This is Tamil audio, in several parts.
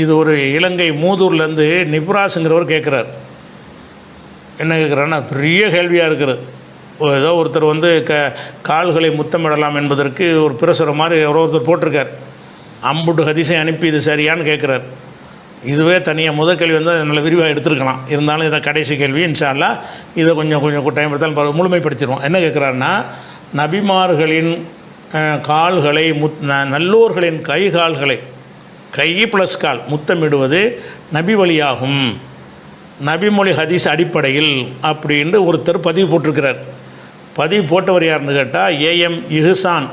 இது ஒரு இலங்கை மூதூர்லேருந்து நிப்ராஸுங்கிறவர் கேட்குறார். என்ன கேட்குறாருன்னா பெரிய கேள்வியாக இருக்குது. ஏதோ ஒருத்தர் வந்து கால்களை முத்தமிடலாம் என்பதற்கு ஒரு பிரசுரம் மாதிரி ஒருத்தர் போட்டிருக்கார். அம்புட்டு ஹதீஸை அனுப்பி இது சரியான்னு கேட்குறார். இதுவே தனியாக முதல் கேள்வி வந்து நல்ல விரிவாக எடுத்துருக்கலாம். இருந்தாலும் இதை கடைசி கேள்வி இன்ஷா அல்லாஹ் இதை கொஞ்சம் டைம் எடுத்தாலும் முழுமைப்படுத்திடுவோம். என்ன கேட்குறாருன்னா, நபிமார்களின் கால்களை நல்லோர்களின் கால்களை கை ப்ளஸ் கால் முத்தமிடுவது நபி வழியாகும், நபிமொழி ஹதீஸ் அடிப்படையில் அப்படின்னு ஒருத்தர் பதிவு போட்டிருக்கிறார். பதிவு போட்டவர் யாருன்னு கேட்டால் ஏஎம் இஹ்சான்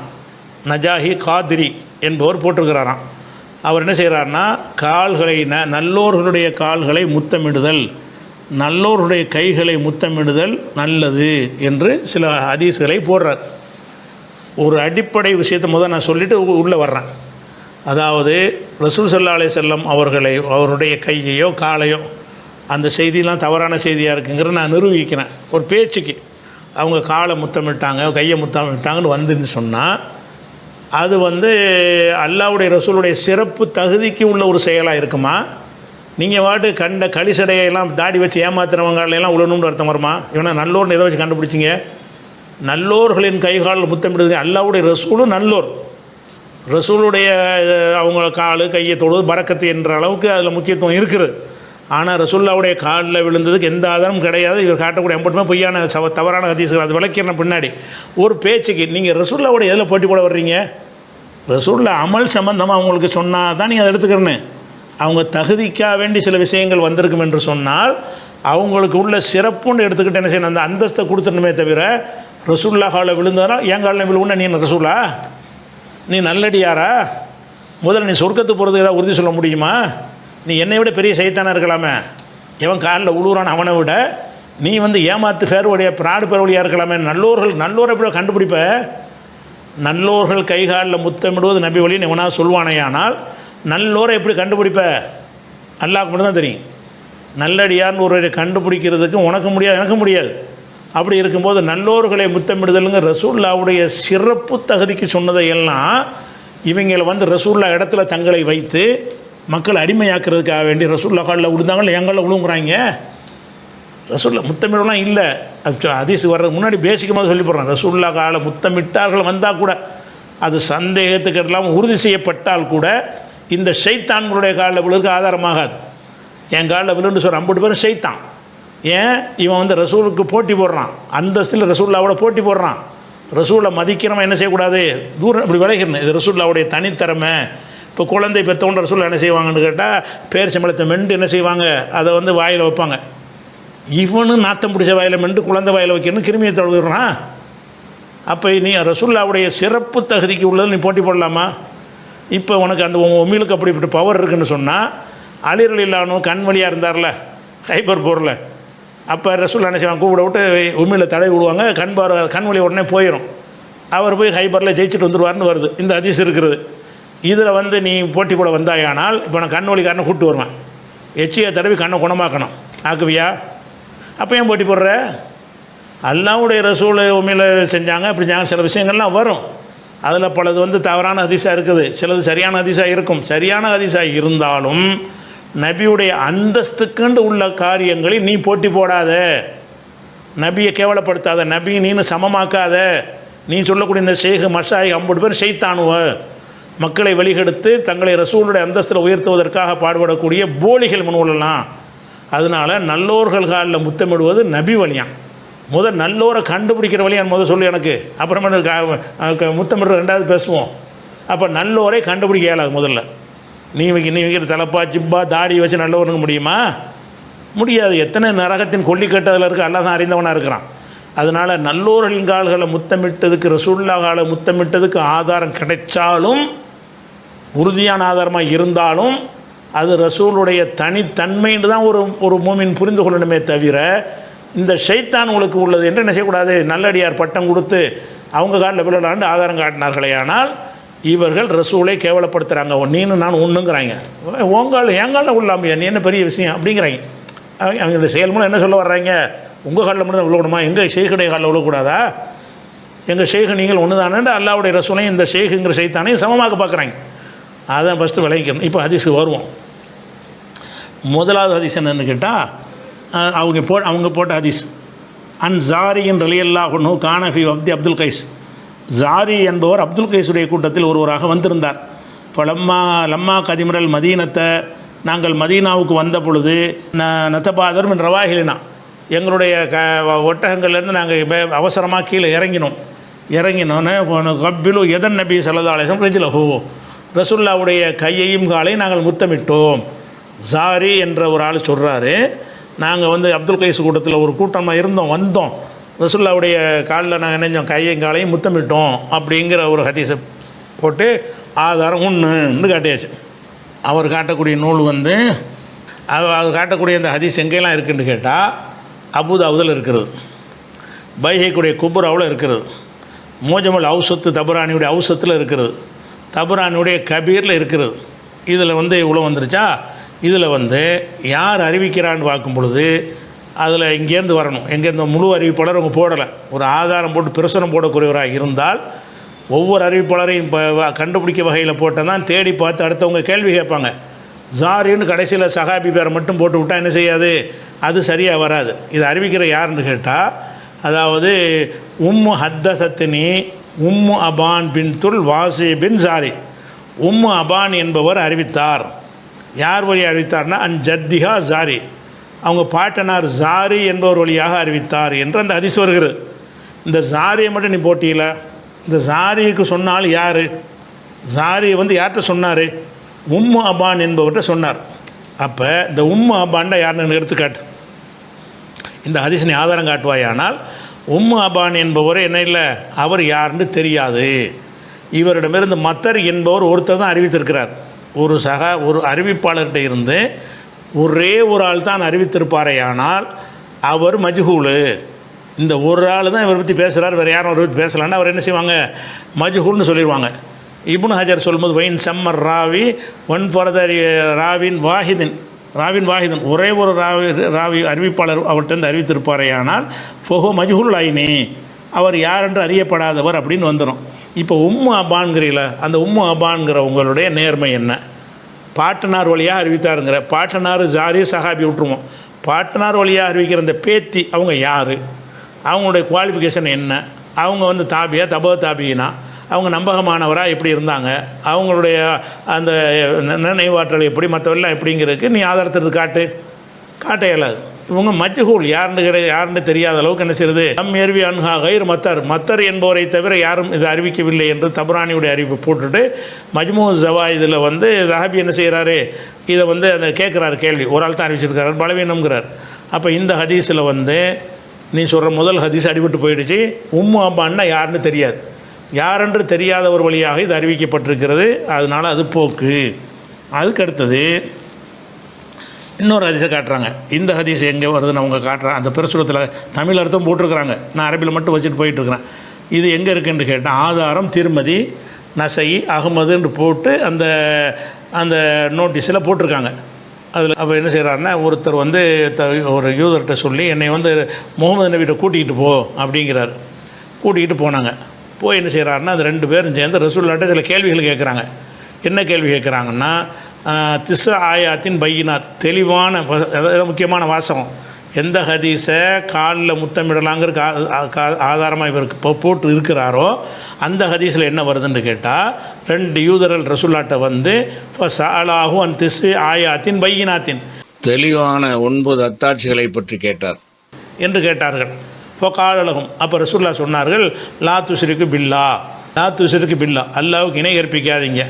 நஜாஹி காதிரி என்பவர் போட்டிருக்கிறாராம். அவர் என்ன செய்கிறார்னா, கால்களை நல்லோர்களுடைய கால்களை முத்தமிடுதல், நல்லோர்களுடைய கைகளை முத்தமிடுதல் நல்லது என்று சில ஹதீஸ்களை போடுறார். ஒரு அடிப்படை விஷயத்தை முதல் நான் சொல்லிவிட்டு உள்ளே வர்றேன். அதாவது ரசூல் ஸல்லல்லாஹு அலைஹி வஸல்லம் அவருடைய கையையோ காலையோ அந்த செய்தியெலாம் தவறான செய்தியாக இருக்குங்கிறத நான் நிரூபிக்கிறேன். ஒரு பேச்சுக்கு அவங்க காலை முத்தமிட்டாங்க கையை முத்தமிட்டாங்கன்னு வந்துன்னு சொன்னால் அது வந்து அல்லாஹ்வுடைய ரசூலுடைய சிறப்பு தகுதிக்கு உள்ள ஒரு செயலாக இருக்குமா? நீங்கள் வாட்டு கண்ட களிசடையெல்லாம் தாடி வச்சு ஏமாத்துறவங்களெல்லாம் உழணும்னு அர்த்தம் வருமா? இவனா நல்லோர்னு எதை வச்சு கண்டுபிடிச்சிங்க? நல்லோர்களின் கைகால் முத்தமிடுது. அல்லாஹ்வுடைய ரசூலும் நல்லோர், ரசூலுடைய அவங்க கால் கையை தொடுவது பரக்கத்து என்ற அளவுக்கு அதில் முக்கியத்துவம் இருக்குது. ஆனால் ரசூலுல்லாவுடைய காலில் விழுந்ததுக்கு எந்த ஆதாரமும் கிடையாது. இவர் காட்டக்கூடிய எம்பட்டுமே பொய்யான தவறான ஹதீஸ்கள். அது விளக்கிறேன் பின்னாடி. ஒரு பேச்சுக்கு நீங்கள் ரசூலுல்லாவுடைய எதில் போட்டி போட வர்றீங்க? ரசூலுல்லாஹ் அமல் சம்பந்தமாக அவங்களுக்கு சொன்னால் தான் நீங்கள் அதை எடுத்துக்கிறேன்னு. அவங்க தகுதிக்காக வேண்டி சில விஷயங்கள் வந்திருக்கும் என்று சொன்னால் அவங்களுக்கு உள்ள சிறப்புன்னு எடுத்துக்கிட்டு என்ன செய்யணும், அந்த அந்தஸ்தை கொடுத்துடணுமே தவிர ரசூலுல்லாஹ் காலில் விழுந்தாரா என் காலில் விழுவுன்னா நீ ரசூலா, நீ நல்லடியாரா? முதல்ல நீ சொர்க்கத்துக்கு போகிறதுக்கு ஏதாவது உறுதி சொல்ல முடியுமா? நீ என்னை விட பெரிய சைத்தானாக இருக்கலாமே, எவன் காலில் உழுவுறான் அவனை விட நீ வந்து ஏமாத்து பேர்வழியாக பிராடு பேர்வழியாக இருக்கலாமே. நல்லோரை எப்படி கண்டுபிடிப்ப? நல்லோர்கள் கைகாலில் முத்தமிடுவது நபி வழின்னு எவனா சொல்வானேயானால் நல்லோரை எப்படி கண்டுபிடிப்ப? அல்லாஹ்வுக்கு மட்டும் தான் தெரியும். நல்லடியார்னு ஒரு கண்டுபிடிக்கிறதுக்கு உனக்கு முடியாது, எனக்கு முடியாது. அப்படி இருக்கும்போது நல்லோர்களை முத்தமிடுதலுங்க ரசூலுல்லாவுடைய சிறப்பு தகுதிக்கு சொன்னதையெல்லாம் இவங்களை வந்து ரசூலுல்லாஹ் இடத்துல தங்களை வைத்து மக்கள் அடிமையாக்குறதுக்காக வேண்டி ரசூலுல்லாஹ் காலில் விழுந்தாங்கல்ல எங்களில் விழுங்குறாங்க. ரசூலுல்லாஹ் முத்தமிடலாம் இல்லை, அது ஹதீஸ் வர்றதுக்கு முன்னாடி பேசிக்கமாக சொல்லி போடுறான். ரசூலுல்லாஹ் காலில் முத்தமிட்டார்கள் வந்தால் கூட அது சந்தேகத்துக்கு இல்லாமல் உறுதி செய்யப்பட்டால் கூட இந்த ஷைத்தான்களுடைய காலில் விழுறதுக்கு ஆதாரமாகாது. என் காலில் விழுன்னு சொல்கிற 50 பேரும் ஷைத்தான். ஏன் இவன் வந்து ரசூலுக்கு போட்டி போடுறான், அந்தஸ்தில் ரசூலுல்லாவோட போட்டி போடுறான். ரசூலை மதிக்கிறவன் என்ன செய்யக்கூடாது, தூரம் இப்படி விளைகிறேன். இது ரசூலுல்லாவுடைய தனித்திறமை. இப்போ குழந்தை பெற்றவன்ற ரசூல் என்ன செய்வாங்கன்னு கேட்டால் பேரிச்சம்பழத்தை மெண்டு என்ன செய்வாங்க, அதை வந்து வாயில் வைப்பாங்க. இவனும் நாத்தம் பிடிச்ச வாயில் மெண்டு குழந்தை வாயில் வைக்கணும்னு கிருமியை தழுவிடுறான். அப்போ நீ ரசூலுல்லாவுடைய சிறப்பு தகுதிக்கு உள்ளது நீ போட்டி போடலாமா? இப்போ உனக்கு அந்த உமிழுக்கு அப்படி இப்படி பவர் இருக்குன்னு சொன்னால் அலி ரலியல்லாஹு அன்ஹு கண் வழியாக இருந்தார்ல ஹைபர் போரில், அப்போ ரசூல் என்ன செய்வாங்க, கூப்பிட விட்டு உமிழை தடவி விடுவாங்க, கண் வழி உடனே போயிடும். அவர் போய் ஹைபரில் ஜெயிச்சுட்டு வந்துடுவார்னு வருது, இந்த ஹதீஸ் இருக்கிறது. இதில் வந்து நீ போட்டி போட வந்தாயானால் இப்போ நான் கண் வழிக்காரனை கூப்பிட்டு வருவேன், எச்சியை தடவி கண்ணை குணமாக்கணும், ஆக்குவியா? அப்போ ஏன் போட்டி போடுற? அல்லாஹ்வுடைய ரசூல் உமிழை செஞ்சாங்க, அப்படி செஞ்சாங்க, சில விஷயங்கள்லாம் வரும். அதில் பலது வந்து தவறான ஹதீஸாக இருக்குது, சிலது சரியான ஹதீஸாக இருக்கும். சரியான ஹதீஸாக இருந்தாலும் நபியுடைய அந்தஸ்துக்குண்டு உள்ள காரியங்களில் நீ போட்டி போடாத, நபியை கேவலப்படுத்தாத, நபியை நீனு சமமாக்காத. நீ சொல்லக்கூடிய இந்த ஷேக் மஷாயிக் 50 பேர் ஷைத்தானுவ, மக்களை வழிகெடுத்து தங்களை ரசூலுடைய அந்தஸ்தில் உயர்த்துவதற்காக பாடுபடக்கூடிய போலிகள் முன்வள்ளலாம். அதனால் நல்லோர்கள் காலில் முத்தமிடுவது நபி வழியான். முதல் நல்லோரை கண்டுபிடிக்கிற வழியான் முதல் சொல்லு எனக்கு, அப்புறமா முத்தமிடுற ரெண்டாவது பேசுவோம். அப்போ நல்லோரை கண்டுபிடிக்க இயலாது. முதல்ல நீ வைக்கிற தலப்பா ஜிப்பா தாடி வச்சு நல்லவனுக்கு முடியுமா? முடியாது. எத்தனை நரகத்தின் கொல்லிக்கட்டதில் இருக்க அல்லாஹ் தான் அறிந்தவனாக இருக்கிறான். அதனால் நல்லோர்களின் கால்களை முத்தமிட்டதுக்கு ரசூலுல்லாஹ் காலை முத்தமிட்டதுக்கு ஆதாரம் கிடைச்சாலும், உறுதியான ஆதாரமாக இருந்தாலும், அது ரசூலுடைய தனித்தன்மைன்னு தான் ஒரு மூமின் புரிந்து கொள்ளணுமே தவிர இந்த ஷைத்தான் உங்களுக்கு உள்ளது என்று என்ன செய்யக்கூடாது. நல்லடியார் பட்டம் கொடுத்து அவங்க காலில் விழலாண்டு ஆதாரம் காட்டினார்களே, ஆனால் இவர்கள் ரசூலை கேவலப்படுத்துகிறாங்க. நீனு நான் ஒன்றுங்கிறாங்க, உங்கால் எங்காலில் உள்ளாமையா, நீ என்ன பெரிய விஷயம் அப்படிங்கிறாங்க. அவங்க செயல் மூலம் என்ன சொல்ல வர்றாங்க, உங்கள் காலில் மட்டும் தான் விழக்கூடாமா, எங்கள் ஷேகுடைய காலில் விழக்கூடாதா? எங்கள் ஷேகு நீங்கள் ஒன்று தானே அல்லாஹ்வுடைய ரசூலையும் இந்த ஷேகுங்கிற ஷைத்தானையும் சமமாக பார்க்குறாங்க. அதான் ஃபஸ்ட்டு விளங்கிக்கணும். இப்போ ஹதீஸுக்கு வருவோம். முதலாவது ஹதீஸ் என்னன்னு கேட்டால் அவங்க போட்ட ஹதீஸ் அன் ஜாரியின் ரலியல்லாஹு கானஃபி அப்தி அப்துல் கைஸ். ஜாரி என்பவர் அப்துல் கைஸுடைய கூட்டத்தில் ஒருவராக வந்திருந்தார். இப்போ லம்மா கதிமரல் மதீனத்தை, நாங்கள் மதீனாவுக்கு வந்த பொழுது நத்தபாதர் மின் ரவாஹிலினா, எங்களுடைய ஒட்டகங்கள்லேருந்து நாங்கள் அவசரமாக கீழே இறங்கினோன்னு கப்பிலு எதன் நபி ஸல்லல்லாஹு அலைஹி வஸல்லம் ரிஜ்லஹு, ரசூலுல்லாஹ்வுடைய கையையும் காலையும் நாங்கள் முத்தமிட்டோம். ஜாரி என்ற ஒரு ஆள் சொல்கிறாரு, நாங்கள் அப்துல் கைஸ் கூட்டத்தில் ஒரு கூட்டமாக வந்தோம், ரசூலுல்லாஹ்வுடைய காலில் நாங்கள் நினைஞ்சோம், கையையும் காலையும் முத்தமிட்டோம் அப்படிங்கிற ஒரு ஹதீஸை போட்டு ஆதாரம் ஒன்றுன்னு காட்டியாச்சு. அவர் காட்டக்கூடிய நூல் அவர் காட்டக்கூடிய அந்த ஹதீஸ் எங்கெல்லாம் இருக்குதுன்னு கேட்டால் அபூதாவுதில் இருக்கிறது, பைஹைக்குடைய குப்ராவில் இருக்கிறது, மோஜமுல் அவுசத்து தபரானியுடைய அவுசத்தில் இருக்கிறது, தபரானியுடைய கபீரில் இருக்கிறது. இதில் இவ்வளோ வந்துருச்சா. இதில் யார் அறிவிக்கிறான்னு பார்க்கும் பொழுது அதில் இங்கேருந்து வரணும். எங்கேருந்து முழு அறிவிப்பாளர் அவங்க போடலை. ஒரு ஆதாரம் போட்டு பிரசுரம் போடக்கூடியவராக இருந்தால் ஒவ்வொரு அறிவிப்பாளரையும் கண்டுபிடிக்க வகையில் போட்டால் தான் தேடி பார்த்து அடுத்தவங்க கேள்வி கேட்பாங்க. ஜாரின்னு கடைசியில் சஹாபி பேரை மட்டும் போட்டு விட்டால் என்ன செய்யாது, அது சரியாக வராது. இது அறிவிக்கிற யாருன்னு கேட்டால், அதாவது உம்மு ஹத்தசத்தினி உம்மு அபான் பின் துல் வாசி பின் ஜாரி. உம்மு அபான் என்பவர் அறிவித்தார். யார் வழி அறிவித்தார்னா அன் ஜத்திஹா ஜாரி, அவங்க பாட்டனார் ஜாரி என்பவர் வழியாக அறிவித்தார் என்று அந்த ஹதீஸ் வருகிறது. இந்த ஜாரியை மட்டும் நீ போட்டியில, இந்த ஜாரிக்கு சொன்னால் யார், ஜாரியை யார்கிட்ட சொன்னார், உம்மு அபான் என்பவர்கிட்ட சொன்னார். அப்போ இந்த உம்மு அபான்டா யாருன்னு எடுத்துக்காட்டு, இந்த ஹதீஸ் நீ ஆதாரம் காட்டுவாயானால் உம்மு அபான் என்பவர் என்ன இல்லை, அவர் யாருன்னு தெரியாது. இவரிடமிருந்து மத்தர் என்பவர் ஒருத்தர் தான் அறிவித்திருக்கிறார். ஒரு அறிவிப்பாளர்கிட்ட இருந்து ஒரே ஒரு ஆள் தான் அறிவித்திருப்பாரையானால் அவர் மஜ்ஹூலு. இந்த ஒரு ஆள் தான் இவரை பற்றி பேசுகிறார், வேறு யாரும் அவரை பற்றி பேசலான்னா அவர் என்ன செய்வாங்க, மஜ்ஹூல்னு சொல்லிடுவாங்க. இப்னு ஹஜர் சொல்லும்போது வைன் சம்மர் ராவி ஒன் ஃபர்தர் ராவின் வாஹிதன் ஒரே ஒரு ராவி அறிவிப்பாளர் அவர்கிட்ட அறிவித்திருப்பாரையானால் ஃபோஹோ மஜ்ஹூல் ஐனி, அவர் யார் என்று அறியப்படாதவர் அப்படின்னு வந்துடும். இப்போ உம்மு அபான்கிறீங்கள, அந்த உம்மு அபான்கிற உங்களுடைய நேர்மை என்ன, பாட்டனார் வழியாக அறிவித்தாருங்கிற, பாட்டனார் ஜாரி சஹாபி விட்டுருவோம், பாட்டனார் வழியாக அறிவிக்கிற அந்த பேத்தி அவங்க யார், அவங்களுடைய குவாலிஃபிகேஷன் என்ன, அவங்க தாபியா தாபியினா, அவங்க நம்பகமானவராக எப்படி இருந்தாங்க, அவங்களுடைய அந்த நினைவாற்றல் எப்படி, மற்றவெல்லாம் எப்படிங்கிறதுக்கு நீ ஆதாரத்திற்கு காட்ட இயலாது. இவங்க மஜ்ஹூல் யாருன்னு தெரியாத அளவுக்கு என்ன செய்யுது, நம் ஏர்வி அன்ஹா கைர் மத்தர் என்பவரை தவிர யாரும் இதை அறிவிக்கவில்லை என்று தபரானியுடைய அறிவிப்பை போட்டுட்டு மஜ்மூ ஜவாயிதில் தஹாபி என்ன செய்கிறாரு, இதை அந்த கேட்குறாரு கேள்வி, ஒரு ஆள் தான் அறிவிச்சிருக்காரு, பலவீனம்ங்கிறார். அப்போ இந்த ஹதீஸில் நீ சொல்கிற முதல் ஹதீஸ் அடிபட்டு போயிடுச்சு. உம்மு அப்பான்னா யாருன்னு தெரியாது, யாரென்று தெரியாத ஒரு வழியாக இது அறிவிக்கப்பட்டிருக்கிறது, அதனால் அது போக்கு. அதுக்கு அடுத்தது இன்னொரு ஹதீஸை காட்டுறாங்க. இந்த ஹதீஸ் எங்கே வருதுன்னு அவங்க காட்டுறாங்க. அந்த பிரசுரத்தில் தமிழ் அர்த்தம் போட்டிருக்கிறாங்க, நான் அரபியில் மட்டும் வச்சுட்டு போயிட்டுருக்கிறேன். இது எங்கே இருக்குன்னு கேட்டால் ஆதாரம் திருமதி நசை அகமதுன்னு போட்டு அந்த நோட்டீஸில் போட்டிருக்காங்க. அதில் அப்போ என்ன செய்கிறாருன்னா, ஒருத்தர் ஒரு யூதர்கிட்ட சொல்லி என்னை முகமது நபிகிட்ட கூட்டிகிட்டு போ அப்படிங்கிறார். கூட்டிகிட்டு போனாங்க. போய் என்ன செய்கிறாருன்னா, அது ரெண்டு பேரும் சேர்ந்து ரசூலுல்லாஹ்ட்ட சில கேள்விகள் கேட்குறாங்க. என்ன கேள்வி கேட்குறாங்கன்னா, திஸ் ஆயாத்தின் பையினாத், தெளிவான அதாவது முக்கியமான வாசகம், எந்த ஹதீஸை காலில் முத்தமிடலாங்கிற ஆதாரமாக இவருக்கு போட்டு இருக்கிறாரோ அந்த ஹதீஸில் என்ன வருதுன்னு கேட்டால், ரெண்டு யூதர்கள் ரசூலுல்லாஹ்ட்ட ஃபஸஅலாஹு அன் திஸ் ஆயாத்தின் பையினாத்தின், தெளிவான 9 அத்தாட்சிகளை பற்றி கேட்டார் என்று கேட்டார்கள். ஃபகாலலஹும், அப்போ ரசூலுல்லாஹ் சொன்னார்கள், லா துஷ்ரிகு பில்லா, அல்லாவுக்கு இணை கற்பிக்காதீங்க,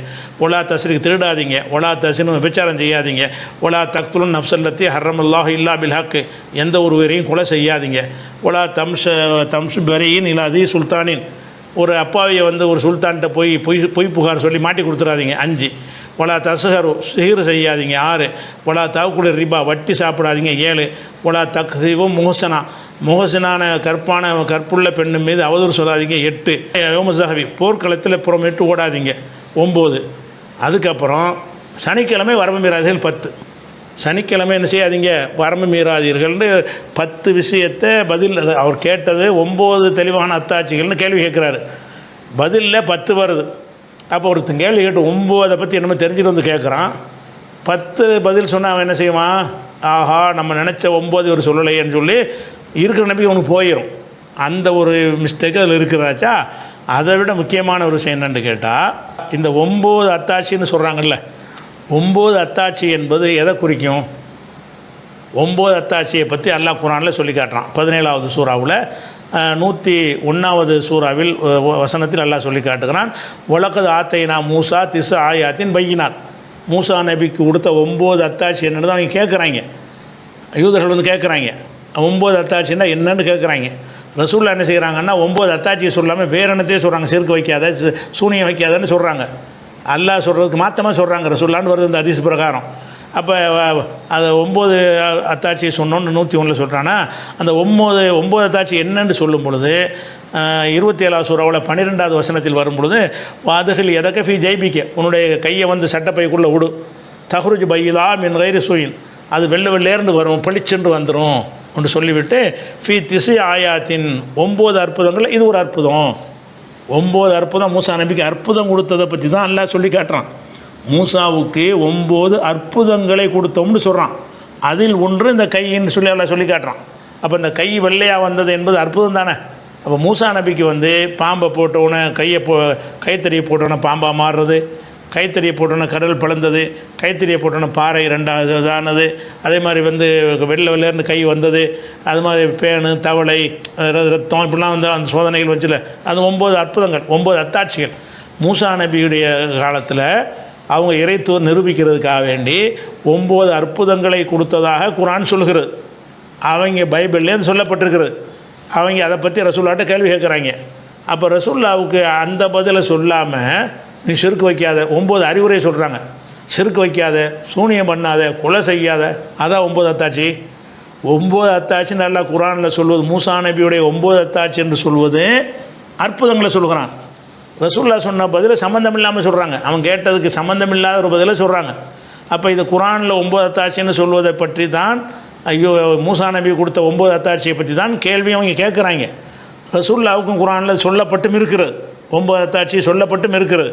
ஒலா தஸ்ரிக்கு திருடாதீங்க, ஒலா தஸ்னு விபச்சாரம் செய்யாதீங்க, ஒலா தக்துலுன் நஃப்ஸல்லத்தி ஹர்ரமல்லாஹு இல்லா பில் ஹக், எந்த ஒரு உயிரையும் கொலை செய்யாதீங்க, ஒலா தம்ஷு பரீன் இலாதி சுல்தானின், ஒரு அப்பாவியை ஒரு சுல்தான்கிட்ட பொய் புகார் சொல்லி மாட்டி கொடுத்துடாதீங்க 5, ஒலா தஸ்ஹரு சிஹிர் செய்யாதீங்க 6, ஒலா தவக்குடி ரிபா வட்டி சாப்பிடாதீங்க 7, ஒலா தக்தீவும் முகசனான கற்புள்ள பெண்ணு மீது அவதூறு சொல்லாதீங்க 8, யோமசஹவி போர்க்களத்தில் புறமேட்டு ஓடாதீங்க 9. அதுக்கப்புறம் சனிக்கிழமை வரம்பு மீறாதீர்கள் 10, சனிக்கிழமை என்ன செய்யாதீங்க, வரம்பு மீறாதீர்கள்னு 10 விஷயத்தை பதில். அவர் கேட்டது 9 தெளிவான அத்தாட்சிகள்னு கேள்வி கேட்குறாரு, பதிலில் 10 வருது. அப்போ ஒருத்தன் கேள்வி கேட்டு 9 பற்றி என்னமோ தெரிஞ்சுட்டு கேட்குறான். 10 பதில் சொன்னால் அவன் என்ன செய்வான்? ஆஹா, நம்ம நினச்ச 9 இவர் சொல்லலையேன்னு சொல்லி இருக்கிற நம்பிக்கை அவனுக்கு போயிடும். அந்த ஒரு மிஸ்டேக் அதில் இருக்கிறதாச்சா. அதை விட முக்கியமான ஒரு விஷயம் என்னென்னு கேட்டால், இந்த 9 அத்தாட்சின்னு சொல்கிறாங்கல்ல, 9 அத்தாட்சி என்பது எதை குறிக்கும்? 9 அத்தாட்சியை பற்றி அல்லாஹ் குர்ஆனில் சொல்லி காட்டுறான். 17வது சூறாவில் 101வது சூறாவில் வசனத்தில் அல்லாஹ் சொல்லி காட்டுகிறான். வலக்கத் ஆத்தைனா மூசா திஸ் ஆயாத்தின் பையினாத். மூசா நபிக்கு கொடுத்த 9 அத்தாட்சி என்னென்னு தான் அவங்க கேட்குறாங்க. யூதர்கள் வந்து கேட்குறாங்க, 9 அத்தாட்சின்னா என்னன்னு கேட்குறாங்க. ரசூல்லா என்ன செய்கிறாங்கன்னா 9 அத்தாட்சியை சொல்லாமல் வேறு என்னத்தையே சொல்கிறாங்க. சிறுக்கு வைக்காத, சூனியம் வைக்காதன்னு சொல்கிறாங்க. அல்லாஹ் சொல்கிறதுக்கு மாற்றமாக சொல்கிறாங்க ரசூல்லான்னு வருது இந்த ஹதீஸ் பிரகாரம். அப்போ அதை 9 அத்தாட்சியை சொன்னோன்னு 101 சொல்கிறான்னா, அந்த 9 அத்தாட்சி என்னன்னு சொல்லும் பொழுது 27வது சூறாவில் 12வது வசனத்தில் வரும் பொழுது, வாதுகள் எதக்க ஃபி ஜெய்பிக்க, உன்னுடைய கையை வந்து சட்டப்பைக்குள்ளே விடு, தஹ்ருஜ் பையிலா மின் கைரி சூயின், அது வெள்ளேர்ந்து வரும், பளிச்சென்று வந்துடும் என்று சொல்லிவிட்டு, ஃபி திசை ஆயாத்தின் 9 அற்புதங்கள் இது ஒரு அற்புதம். 9 அற்புதம் மூசா நபிக்கு அற்புதம் கொடுத்ததை பற்றி தான் அல்லாஹ் சொல்லி காட்டுறான். மூசாவுக்கு 9 அற்புதங்களை கொடுத்தோம்னு சொல்கிறான். அதில் ஒன்று இந்த கைன்னு சொல்லி அல்லாஹ் சொல்லி காட்டுறான். அப்போ இந்த கை வெள்ளையாக வந்தது என்பது அற்புதம் தானே. அப்போ மூசா நபிக்கு வந்து பாம்பை போட்டவுடனே கைத்தறியை போட்டவுடனே பாம்பாக மாறுறது, கைத்தறியை போட்டோன்னே கடல் பிளந்தது, கைத்தறியை போட்டோன்னே பாறை 2வது இதானது, அதே மாதிரி வந்து வெள்ளேருந்து கை வந்தது, அது மாதிரி பேனு தவளை ரத்தம் இப்படிலாம் வந்து அந்த சோதனைகள் வச்சுல அது 9 அற்புதங்கள், 9 அத்தாட்சிகள். மூசா நபியுடைய காலத்தில் அவங்க இறைத்துவம் நிரூபிக்கிறதுக்காக வேண்டி 9 அற்புதங்களை கொடுத்ததாக குர்ஆன் சொல்கிறது. அவங்க பைபிள்லேருந்து சொல்லப்பட்டிருக்கிறது. அவங்க அதை பற்றி ரசூல்லாட்ட கேள்வி கேட்குறாங்க. அப்போ ரசூல்லாவுக்கு அந்த பதிலை சொல்லாமல் நீ ஷிர்க் வைக்காத, 9 அறிவுரை சொல்கிறாங்க. ஷிர்க் வைக்காத, சூனியம் பண்ணாத, கொலை செய்யாத, அதான் 9 அத்தாட்சி. 9 அத்தாட்சி நல்லா குர்ஆனில் சொல்வது, மூசா நபியுடைய 9 அத்தாட்சி என்று சொல்வது அற்புதங்களை சொல்கிறான். ரசூல்லா சொன்ன பதிலை சம்மந்தம் இல்லாமல் சொல்கிறாங்க. அவன் கேட்டதுக்கு சம்மந்தம் இல்லாத ஒரு பதிலை சொல்கிறாங்க. அப்போ இது குர்ஆனில் 9 அத்தாட்சின்னு சொல்வதை பற்றி தான், ஐயோ மூசா நபி கொடுத்த 9 அத்தாட்சியை பற்றி தான் கேள்வி அவங்க கேட்குறாங்க. ரசூல்லாவுக்கும் குர்ஆனில் சொல்லப்பட்டும் இருக்கிறது, 9 அத்தாட்சி சொல்லப்பட்டும் இருக்கிறது.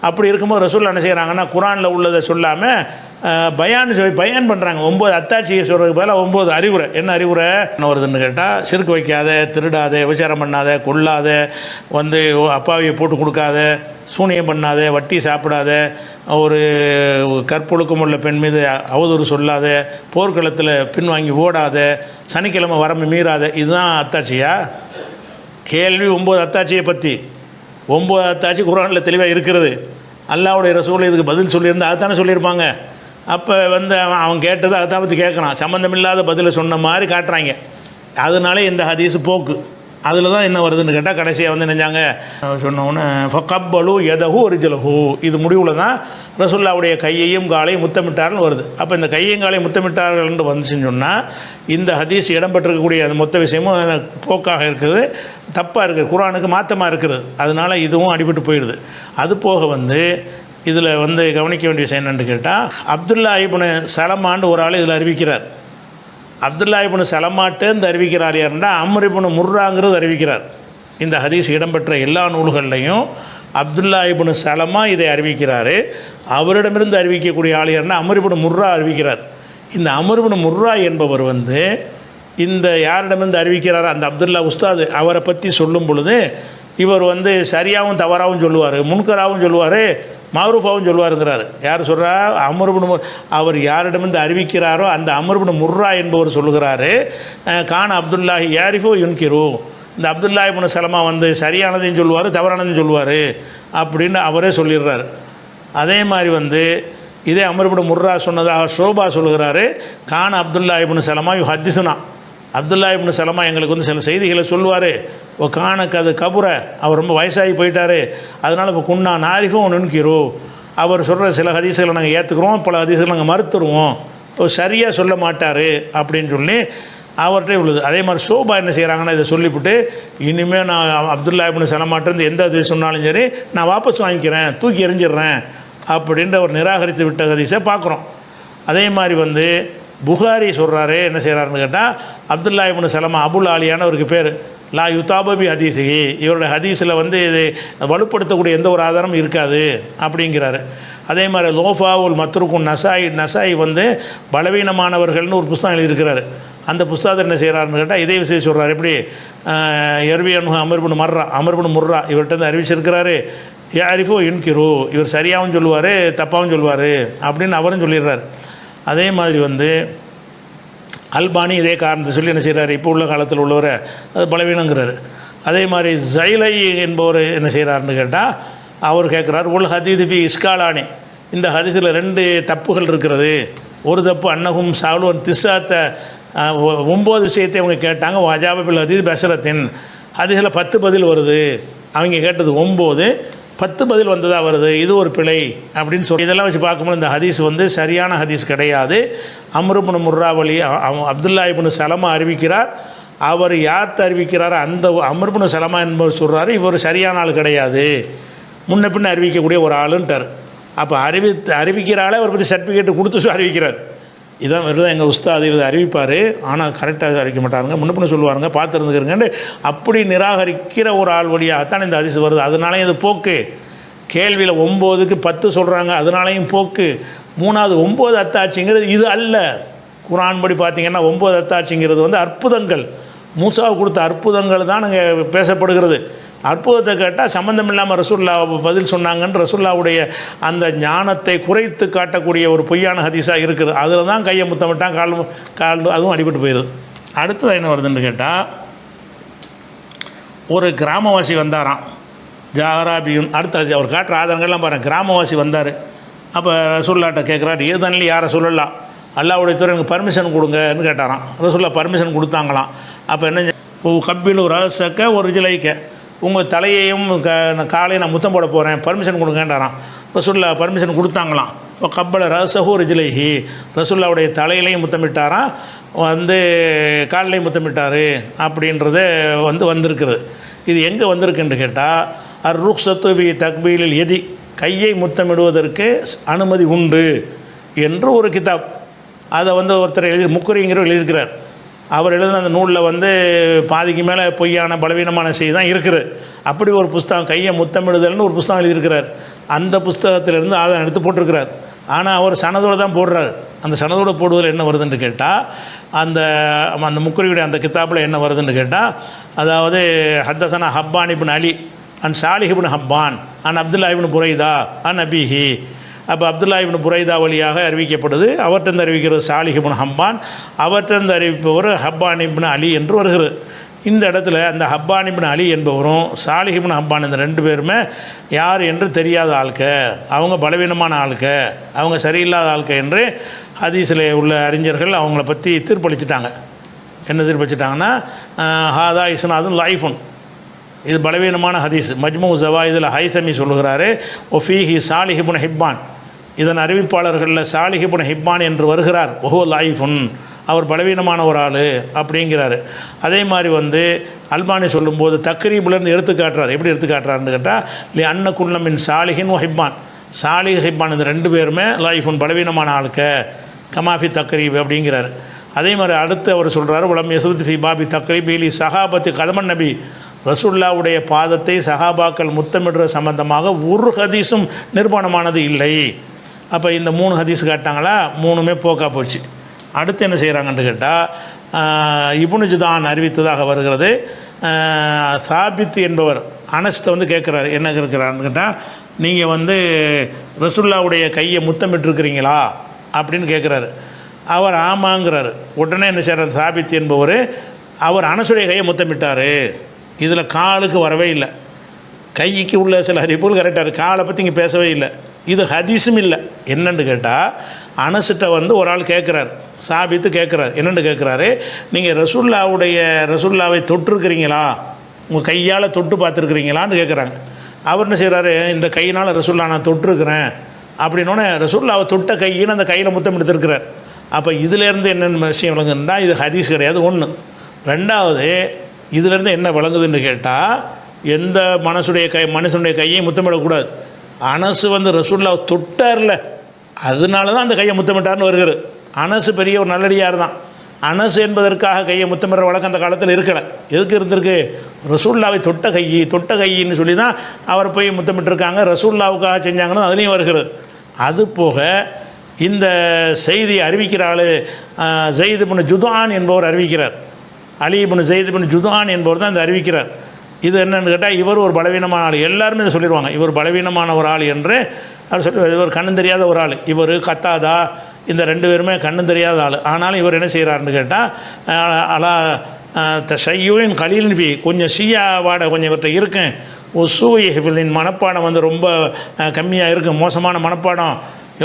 அப்படி இருக்கும்போது ரசூல்லா என்ன செய்கிறாங்கன்னா குர்ஆனில் உள்ளதை சொல்லாமல் பயன் பண்ணுறாங்க. 9 அத்தாட்சியை சொல்கிறதுக்கு பதிலாக 9 அறிவுரை. என்ன அறிவுரை என்ன வருதுன்னு கேட்டால், சிறுக்கு வைக்காத, திருடாத, விபச்சாரம் பண்ணாத, கொல்லாத, வந்து அப்பாவியை போட்டு கொடுக்காத, சூனியம் பண்ணாத, வட்டி சாப்பிடாத, ஒரு கற்பொழுக்கம் உள்ள பெண் மீது அவதூறு சொல்லாத, போர்க்களத்தில் பின்வாங்கி ஓடாத, சனிக்கிழமை வரம்பு மீறாத, இதுதான் அத்தாட்சியா? கேள்வி 9 அத்தாட்சியை பற்றி. 9 அத்தாட்சி குர்ஆனில் தெளிவாக இருக்கிறது. அல்லாஹ்வுடைய ரசூல் இதுக்கு பதில் சொல்லியிருந்தால் அதுதானே சொல்லியிருப்பாங்க. அப்போ வந்து அவன் கேட்டதை அதை பற்றி கேட்குறான். சம்மந்தமில்லாத பதிலை சொன்ன மாதிரி காட்டுறாங்க. அதனால இந்த ஹதீஸ் போக்கு. அதில் தான் என்ன வருதுன்னு கேட்டால், கடைசியாக வந்து நினைஞ்சாங்க சொன்னோன்னே ஃபக்கப்பலு எதஹு ரிஜலஹு, இது முடிவில் தான் ரசூல்லாவுடைய கையையும் காலையும் முத்தமிட்டார்கள்னு வருது. அப்போ இந்த கையையும் காலையும் முத்தமிட்டார்கள்னு வந்துச்சுன்னு சொன்னால், இந்த ஹதீஸ் இடம்பெற்றிருக்கக்கூடிய அந்த மொத்த விஷயமும் போக்காக இருக்குது, தப்பாக இருக்குது, குர்ஆனுக்கு மாற்றமாக இருக்குது. அதனால் இதுவும் அடிபட்டு போயிடுது. அது போக வந்து இதில் வந்து கவனிக்க வேண்டிய விஷயம் என்னென்னு கேட்டால், அப்துல்லா இப்னு சலமான்னு ஒரு ஆள் இதில் அறிவிக்கிறார். அப்துல்லா இப்னு சலமாட்டேந்து அறிவிக்கிறார் யாருன்னா அம்ர் இப்னு முர்ராங்கிறது அறிவிக்கிறார். இந்த ஹதீஸ் இடம்பெற்ற எல்லா நூல்கள்லையும் அப்துல்லா இப்னு சலமா இதை அறிவிக்கிறார். அவரிடமிருந்து அறிவிக்கக்கூடிய ஆள் யாருன்னா அம்ர் இப்னு முர்ரா அறிவிக்கிறார். இந்த அம்ர் இப்னு முர்ரா என்பவர் வந்து இந்த யாரிடமிருந்து அறிவிக்கிறார், அந்த அப்துல்லா உஸ்தாது, அவரை பற்றி சொல்லும் பொழுது இவர் வந்து சரியாகவும் தவறாகவும் சொல்லுவார், முன்கராகவும் சொல்லுவார், மாரூஃபாவும் சொல்லுவாருங்கிறார். யார் சொல்கிறா? அம்ர் இப்னு அவர் யாரிடமிருந்து அறிவிக்கிறாரோ அந்த அம்ர் இப்னு முர்ரா என்பவர் சொல்லுகிறாரு, கான அப்துல்லாஹி யாரிஃபோ யுன்கிரு, இந்த அப்துல்லா இப்னு சலமா வந்து சரியானதையும் சொல்லுவார், தவறானதையும் சொல்லுவார் அப்படின்னு அவரே சொல்லிடுறாரு. அதே மாதிரி வந்து இதே அம்ர் இப்னு முர்ரா சொன்னதாக ஷோபா சொல்லுகிறாரு, கான அப்துல்லா இப்னு சலமா யு ஹத்திசுனா, அப்துல்லா இப்னு சலமா எங்களுக்கு வந்து சில செய்திகளை சொல்லுவார், ஓ கானக்கு அது கபுர, அவர் ரொம்ப வயசாகி போயிட்டார், அதனால் இப்போ குன்னா நாரிஃபும் நுண்கிரு, அவர் சொல்கிற சில ஹதீஸுகளை நாங்கள் ஏற்றுக்கிறோம், பல ஹதீஸுகளை நாங்கள் மறுத்துருவோம், சரியாக சொல்ல மாட்டார் அப்படின்னு சொல்லி அவர்கிட்ட உள்ளது. அதே மாதிரி ஷோபா என்ன செய்கிறாங்கன்னா இதை சொல்லிவிட்டு, இனிமேல் நான் அப்துல்லா இப்னு சலமாட்டேருந்து எந்த ஹதீஸ் சொன்னாலும் சரி நான் வாபஸ் வாங்கிக்கிறேன், தூக்கி எறிஞ்சிடுறேன் அப்படின்ற ஒரு நிராகரித்து விட்ட ஹதீஸை பார்க்குறோம். அதே மாதிரி வந்து புகாரி சொல்கிறாரு, என்ன செய்கிறாருன்னு கேட்டால், அப்துல்லா இப்னு சலமா அபுல் ஆலியான அவருக்கு பேர், லா யுதாபபி ஹதீஸி, இவருடைய ஹதீஸில் வந்து இது வலுப்படுத்தக்கூடிய எந்த ஒரு ஆதாரமும் இருக்காது அப்படிங்கிறாரு. அதே மாதிரி லோஃபாவுல் மத்ருக்கும் நசாய் வந்து பலவீனமானவர்கள்னு ஒரு புஸ்தகம் எழுதியிருக்கிறாரு. அந்த புஸ்தகத்தை என்ன செய்கிறாருன்னு கேட்டால் இதே விஷயம் சொல்கிறார். எப்படி எர்வியன் அமர்புன் முர்ரா இவர்கிட்ட அறிவிச்சிருக்கிறாரு. யாரிஃபோ இன்கிரு, இவர் சரியாகவும் சொல்லுவார் தப்பாகவும் சொல்லுவார் அப்படின்னு அவரும் சொல்லிடுறாரு. அதே மாதிரி வந்து அல்பானி இதே காரணத்தை சொல்லி என்ன செய்கிறாரு, இப்போ உள்ள காலத்தில் உள்ளவரை அது பலவீனங்கிறாரு. அதே மாதிரி ஜைலை என்பவர் என்ன செய்கிறாருன்னு கேட்டால் அவர் கேட்குறார், உல் ஹதீது ஃபி இஸ்காலானி, இந்த ஹதீஸில் 2 தப்புகள் இருக்கிறது. ஒரு தப்பு அன்னகும் சாலுவன் திசாத்தை 9 விஷயத்தை அவங்க கேட்டாங்க. வஜாபில் ஹதீது பஷரத்தின், ஹதீஸில் 10 பதில் வருது. அவங்க கேட்டது 9, 10 பதில் வந்ததாக வருது. இது ஒரு பிழை அப்படின்னு சொல்லி இதெல்லாம் வச்சு பார்க்கும்போது இந்த ஹதீஸ் வந்து சரியான ஹதீஸ் கிடையாது. அம்ருபுன் முர்ராவலி அப்துல்லா இப்னு சலமா அறிவிக்கிறார். அவர் யார்கிட்ட அறிவிக்கிறாரோ அந்த அம்ருபுன் சலமா என்பவர் சொல்கிறாரு இவர் சரியான ஆள் கிடையாது, முன்ன பின்ன அறிவிக்கக்கூடிய ஒரு ஆளுன்ட்டார். அப்போ அறிவிக்கிற ஆளே அவரை பற்றி சர்டிஃபிகேட் கொடுத்து அறிவிக்கிறார். இதான் வெறுதான் எங்கள் உஸ்தாது இதை அறிவிப்பார், ஆனால் கரெக்டாக அறிவிக்க மாட்டாருங்க, முன்ன சொல்லுவாருங்க, பார்த்துருந்துக்கிறங்கன்னு அப்படி நிராகரிக்கிற ஒரு ஆள் வழியாகத்தான் இந்த ஹதீஸ் வருது. அதனாலேயும் இது போக்கு. கேள்வியில் 9க்கு 10 சொல்கிறாங்க, அதனாலேயும் போக்கு. 3வது 9 அத்தாட்சிங்கிறது இது அல்ல. குர்ஆன் படி பார்த்திங்கன்னா 9 அத்தாட்சிங்கிறது வந்து அற்புதங்கள், மூசாவுக்கு கொடுத்த அற்புதங்கள் தான் அங்கே பேசப்படுகிறது. அற்புதத்தை கேட்டால் சம்மந்தம் இல்லாமல் ரசூல்லா பதில் சொன்னாங்கன்னு ரசூல்லாவுடைய அந்த ஞானத்தை குறைத்து காட்டக்கூடிய ஒரு பொய்யான ஹதீஸாக இருக்குது. அதில் தான் கையை முத்தமிட்டான், கால் அதுவும் அடிபட்டு போயிடுது. அடுத்தது என்ன வருதுன்னு கேட்டால், ஒரு கிராமவாசி வந்தாராம் ஜாராபியுன். அடுத்தது அவர் காட்டுற ஆதாரங்கள்லாம் பாருங்கள். கிராமவாசி வந்தார். அப்போ ரசூல்லாட்ட கேட்குறாரு, ஏதன்லி யாரை சொல்லலாம், அல்லாவுடைய துறை எனக்கு பர்மிஷன் கொடுங்கன்னு கேட்டாராம். ரசூல்லா பர்மிஷன் கொடுத்தாங்களாம். அப்போ என்ன, கப்பில் ஒரு ரசக்க ஒரு ஜிலைக்க, உங்கள் தலையையும் காலையும் நான் முத்தம் போட போகிறேன், பர்மிஷன் கொடுங்கன்றாராம். ரசூல்லா பர்மிஷன் கொடுத்தாங்களாம். இப்போ கப்பல ரசஹூ ரிஜிலைஹி, ரசூல்லாவுடைய தலையிலையும் முத்தமிட்டாராம், வந்து காலையும் முத்தமிட்டார் அப்படின்றது வந்திருக்குது. இது எங்கே வந்திருக்குன்னு கேட்டால், ருக்ஸத்து ஃபி தக்பீலில் எதி, கையை முத்தமிடுவதற்கு அனுமதி உண்டு என்று ஒரு கிதாப். அதை ஒருத்தர் முக்குரிங்கிறவர் எழுதியிருக்கிறார். அவர் எழுதின அந்த நூலில் பாதிக்கு மேலே பொய்யான பலவீனமான செய்தி தான் இருக்குது. அப்படி ஒரு புஸ்தகம், கையை முத்தமிடுதல்னு ஒரு புஸ்தகம் எழுதியிருக்கிறார். அந்த புஸ்தகத்திலிருந்து அதை எடுத்து போட்டிருக்கிறார். ஆனால் அவர் சனதோடு தான் போடுறார். அந்த சனதோடு போடுவதில் என்ன வருதுன்னு கேட்டால், அந்த முக்குரியுடைய அந்த கிதாப்பில் என்ன வருதுன்னு கேட்டால், அதாவது ஹத்தசனா ஹப்பான் இப்னு அலி அன் சாலிஹ் இப்னு ஹப்பான் அன் அப்துல்லா இப்னு புரைதா அன் அபிஹி. அப்போ அப்துல்லா இப்னு புரைதா வழியாக அறிவிக்கப்படுது. அவர்கிட்ட அறிவிக்கிறது சாலிஹ் இப்னு ஹப்பான், அவர்கிட்ட அறிவிப்பவர் ஹப்பான் இப்னு அலி என்று வருகிறது. இந்த இடத்துல அந்த ஹப்பான் இப்னு அலி என்பவரும் சாலிஹ் இப்னு ஹப்பான் இந்த 2 பேருமே யார் என்று தெரியாத ஆள்க, அவங்க பலவீனமான ஆள்க, அவங்க சரியில்லாத ஆள்க என்று ஹதீஸில் உள்ள அறிஞர்கள் அவங்கள பற்றி தீர்ப்பளிச்சிட்டாங்க. என்ன தீர்ப்பளிச்சிட்டாங்கன்னா, ஹாதா இஸ்னாதுன் லைஃபுன், இது பலவீனமான ஹதீஸ். மஜ்மூ ஜவாயிதில் ஹைதமி சொல்லுகிறாரு, ஒஃபீஹி சாலிஹ் இப்னு ஹிப்பான், இதன் அறிவிப்பாளர்களில் சாலிஹ் இப்னு ஹிப்பான் என்று வருகிறார். ஒஹோ லைஃபுன், அவர் பலவீனமான ஒரு ஆள் அப்படிங்கிறாரு. அதே மாதிரி அல்பானி சொல்லும்போது தக்ரீபுலேருந்து எடுத்துக்காட்டுறார். எப்படி எடுத்துக்காட்டுறாருன்னு கேட்டால், லி அன்ன குல்லமின் சாலிஹின் ஹிப்பான், சாலிஹ் ஹிப்பான் இந்த 2 பேருமே லைஃபுன் பலவீனமான ஆளுக்க கமாஃபி தக்ரீப் அப்படிங்கிறார். அதே மாதிரி அடுத்து அவர் சொல்கிறார், உலம் யசுத் ஃபி பாபி தக்ரீப் இலி சஹாபத்தி கதமன் நபி, ரசூல்லாவுடைய பாதத்தை சஹாபாக்கள் முத்தமிடுற சம்பந்தமாக ஒரு ஹதீஸும் நிர்மாணமானது இல்லை. அப்போ இந்த 3 ஹதீஸ் காட்டாங்களா, 3மே போக்கா போச்சு. அடுத்து என்ன செய்கிறாங்கன்னு கேட்டால், இப்னு ஜுதான் அறிவித்ததாக வருகிறது. சாபித் என்பவர் அனஸ்ட்டை கேட்குறாரு, என்ன கேட்குறாருன்னு கேட்டால், நீங்கள் ரசூல்லாவுடைய கையை முத்தமிட்டுருக்கிறீங்களா அப்படின்னு கேட்குறாரு. அவர் ஆமாங்கிறாரு. உடனே என்ன செய்கிறார், சாபித் என்பவர் அவர் அனசுடைய கையை முத்தமிட்டார். இதில் காலுக்கு வரவே இல்லை, கைக்கு உள்ள சில அறிவிப்புகள் கரெக்டாக காலை பற்றி இங்கே பேசவே இல்லை. இது ஹதீஸும் இல்லை. என்னென்னு கேட்டால், அனசுட்ட ஒரு ஆள் கேட்குறார், சாபித்து கேட்குறார். என்னென்னு கேட்குறாரு, நீங்கள் ரசூல்லாவை தொட்டிருக்கிறீங்களா, உங்கள் கையால் தொட்டு பார்த்துருக்குறீங்களான்னு கேட்குறாங்க. அவர் என்ன செய்கிறாரு, இந்த கையினால் ரசூல்லா நான் தொட்டிருக்கிறேன் அப்படின்னோடனே ரசூல்லாவை தொட்ட கையின்னு அந்த கையில் முத்தம் எடுத்துருக்கிறார். அப்போ இதிலேருந்து என்னென்ன விஷயம் விளங்குதுன்னா, இது ஹதீஸ் கிடையாது. 1. 2வது, இதிலேருந்து என்ன விளங்குதுன்னு கேட்டால், எந்த மனுஷனுடைய கையை முத்தமிடக்கூடாது. அனசு ரசூல்லாவை தொட்டார்ல, அதனால தான் அந்த கையை முத்தமிட்டார்னு வருகிறது. அனசு பெரிய ஒரு நல்லடியார் தான். அனசு என்பதற்காக கையை முத்தமிடுற வழக்கம் அந்த காலத்தில் இருக்கலை. எதுக்கு இருந்திருக்கு, ரசூல்லாவை தொட்ட கையின்னு சொல்லி தான் அவர் போய் முத்தமிட்டிருக்காங்க. ரசூல்லாவுக்காக செஞ்சாங்கன்னு அதுலேயும் வருகிறது. அது போக இந்த செய்தியை அறிவிக்கிற ஆள் ஜெயித் இப்னு ஜுதான் என்பவர் அறிவிக்கிறார். அலி இப்னு ஜெயித் இப்னு ஜுதான் என்பவர் தான் இந்த அறிவிக்கிறார். இது என்னென்னு கேட்டால் இவர் ஒரு பலவீனமான ஆள், எல்லாருமே இதை சொல்லிடுவாங்க, இவர் பலவீனமான ஒரு ஆள் என்று அவர் சொல்லி, இவர் கண்ணும் தெரியாத ஒரு ஆள், இவர் கத்தாதா, இந்த 2 பேருமே கண்ணும் தெரியாத ஆள். ஆனாலும் இவர் என்ன செய்கிறாருன்னு கேட்டால் அலா ஷையூன் கலீலின் ஃபி, கொஞ்சம் ஷியா வாடை கொஞ்சம் இவர்கிட்ட இருக்கும், ஒசூயின் மனப்பாடம் வந்து ரொம்ப கம்மியாக இருக்கும், மோசமான மனப்பாடம்,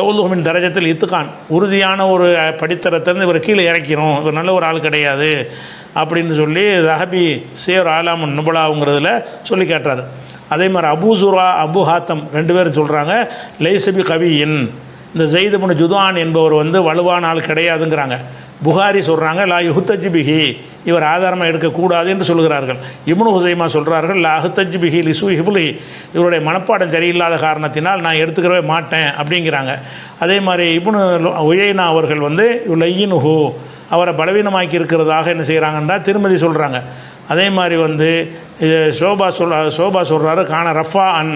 எவ்வளோமின் தரஜத்தில் இத்துக்கான், உறுதியான ஒரு படித்தரத்திலிருந்து இவர் கீழே இறக்கிறோம், இவர் நல்ல ஒரு ஆள் கிடையாது அப்படின்னு சொல்லி தஹபி சேர் ஆலாமுன் நுபலாவுங்கிறதுல சொல்லி கேட்டார். அதே மாதிரி அபூ சுரா அபு ஹாத்தம் 2 பேரும் சொல்கிறாங்க லைசபி கவியின், இந்த ஜெயித் இப்னு ஜுதான் என்பவர் வந்து வலுவான ஆள் கிடையாதுங்கிறாங்க. புகாரி சொல்கிறாங்க லா யுஹ்தஜ் பிஹி, இவர் ஆதாரமாக எடுக்கக்கூடாது என்று சொல்கிறார்கள். இப்னு ஹுசைமா சொல்கிறார்கள் லா ஹுத்தஜ் பிஹி லிசு ஹிபுலி, இவருடைய மனப்பாடம் சரியில்லாத காரணத்தினால் நான் எடுத்துக்கிறவே மாட்டேன் அப்படிங்கிறாங்க. அதே மாதிரி இப்னு உயைனா அவர்கள் வந்து லையினுஹு, அவரை பலவீனமாக்கி இருக்கிறதாக என்ன செய்கிறாங்கன்னா திருமதி சொல்கிறாங்க. அதே மாதிரி வந்து சோபா சொல்கிறாரு காண ரஃபா அன்,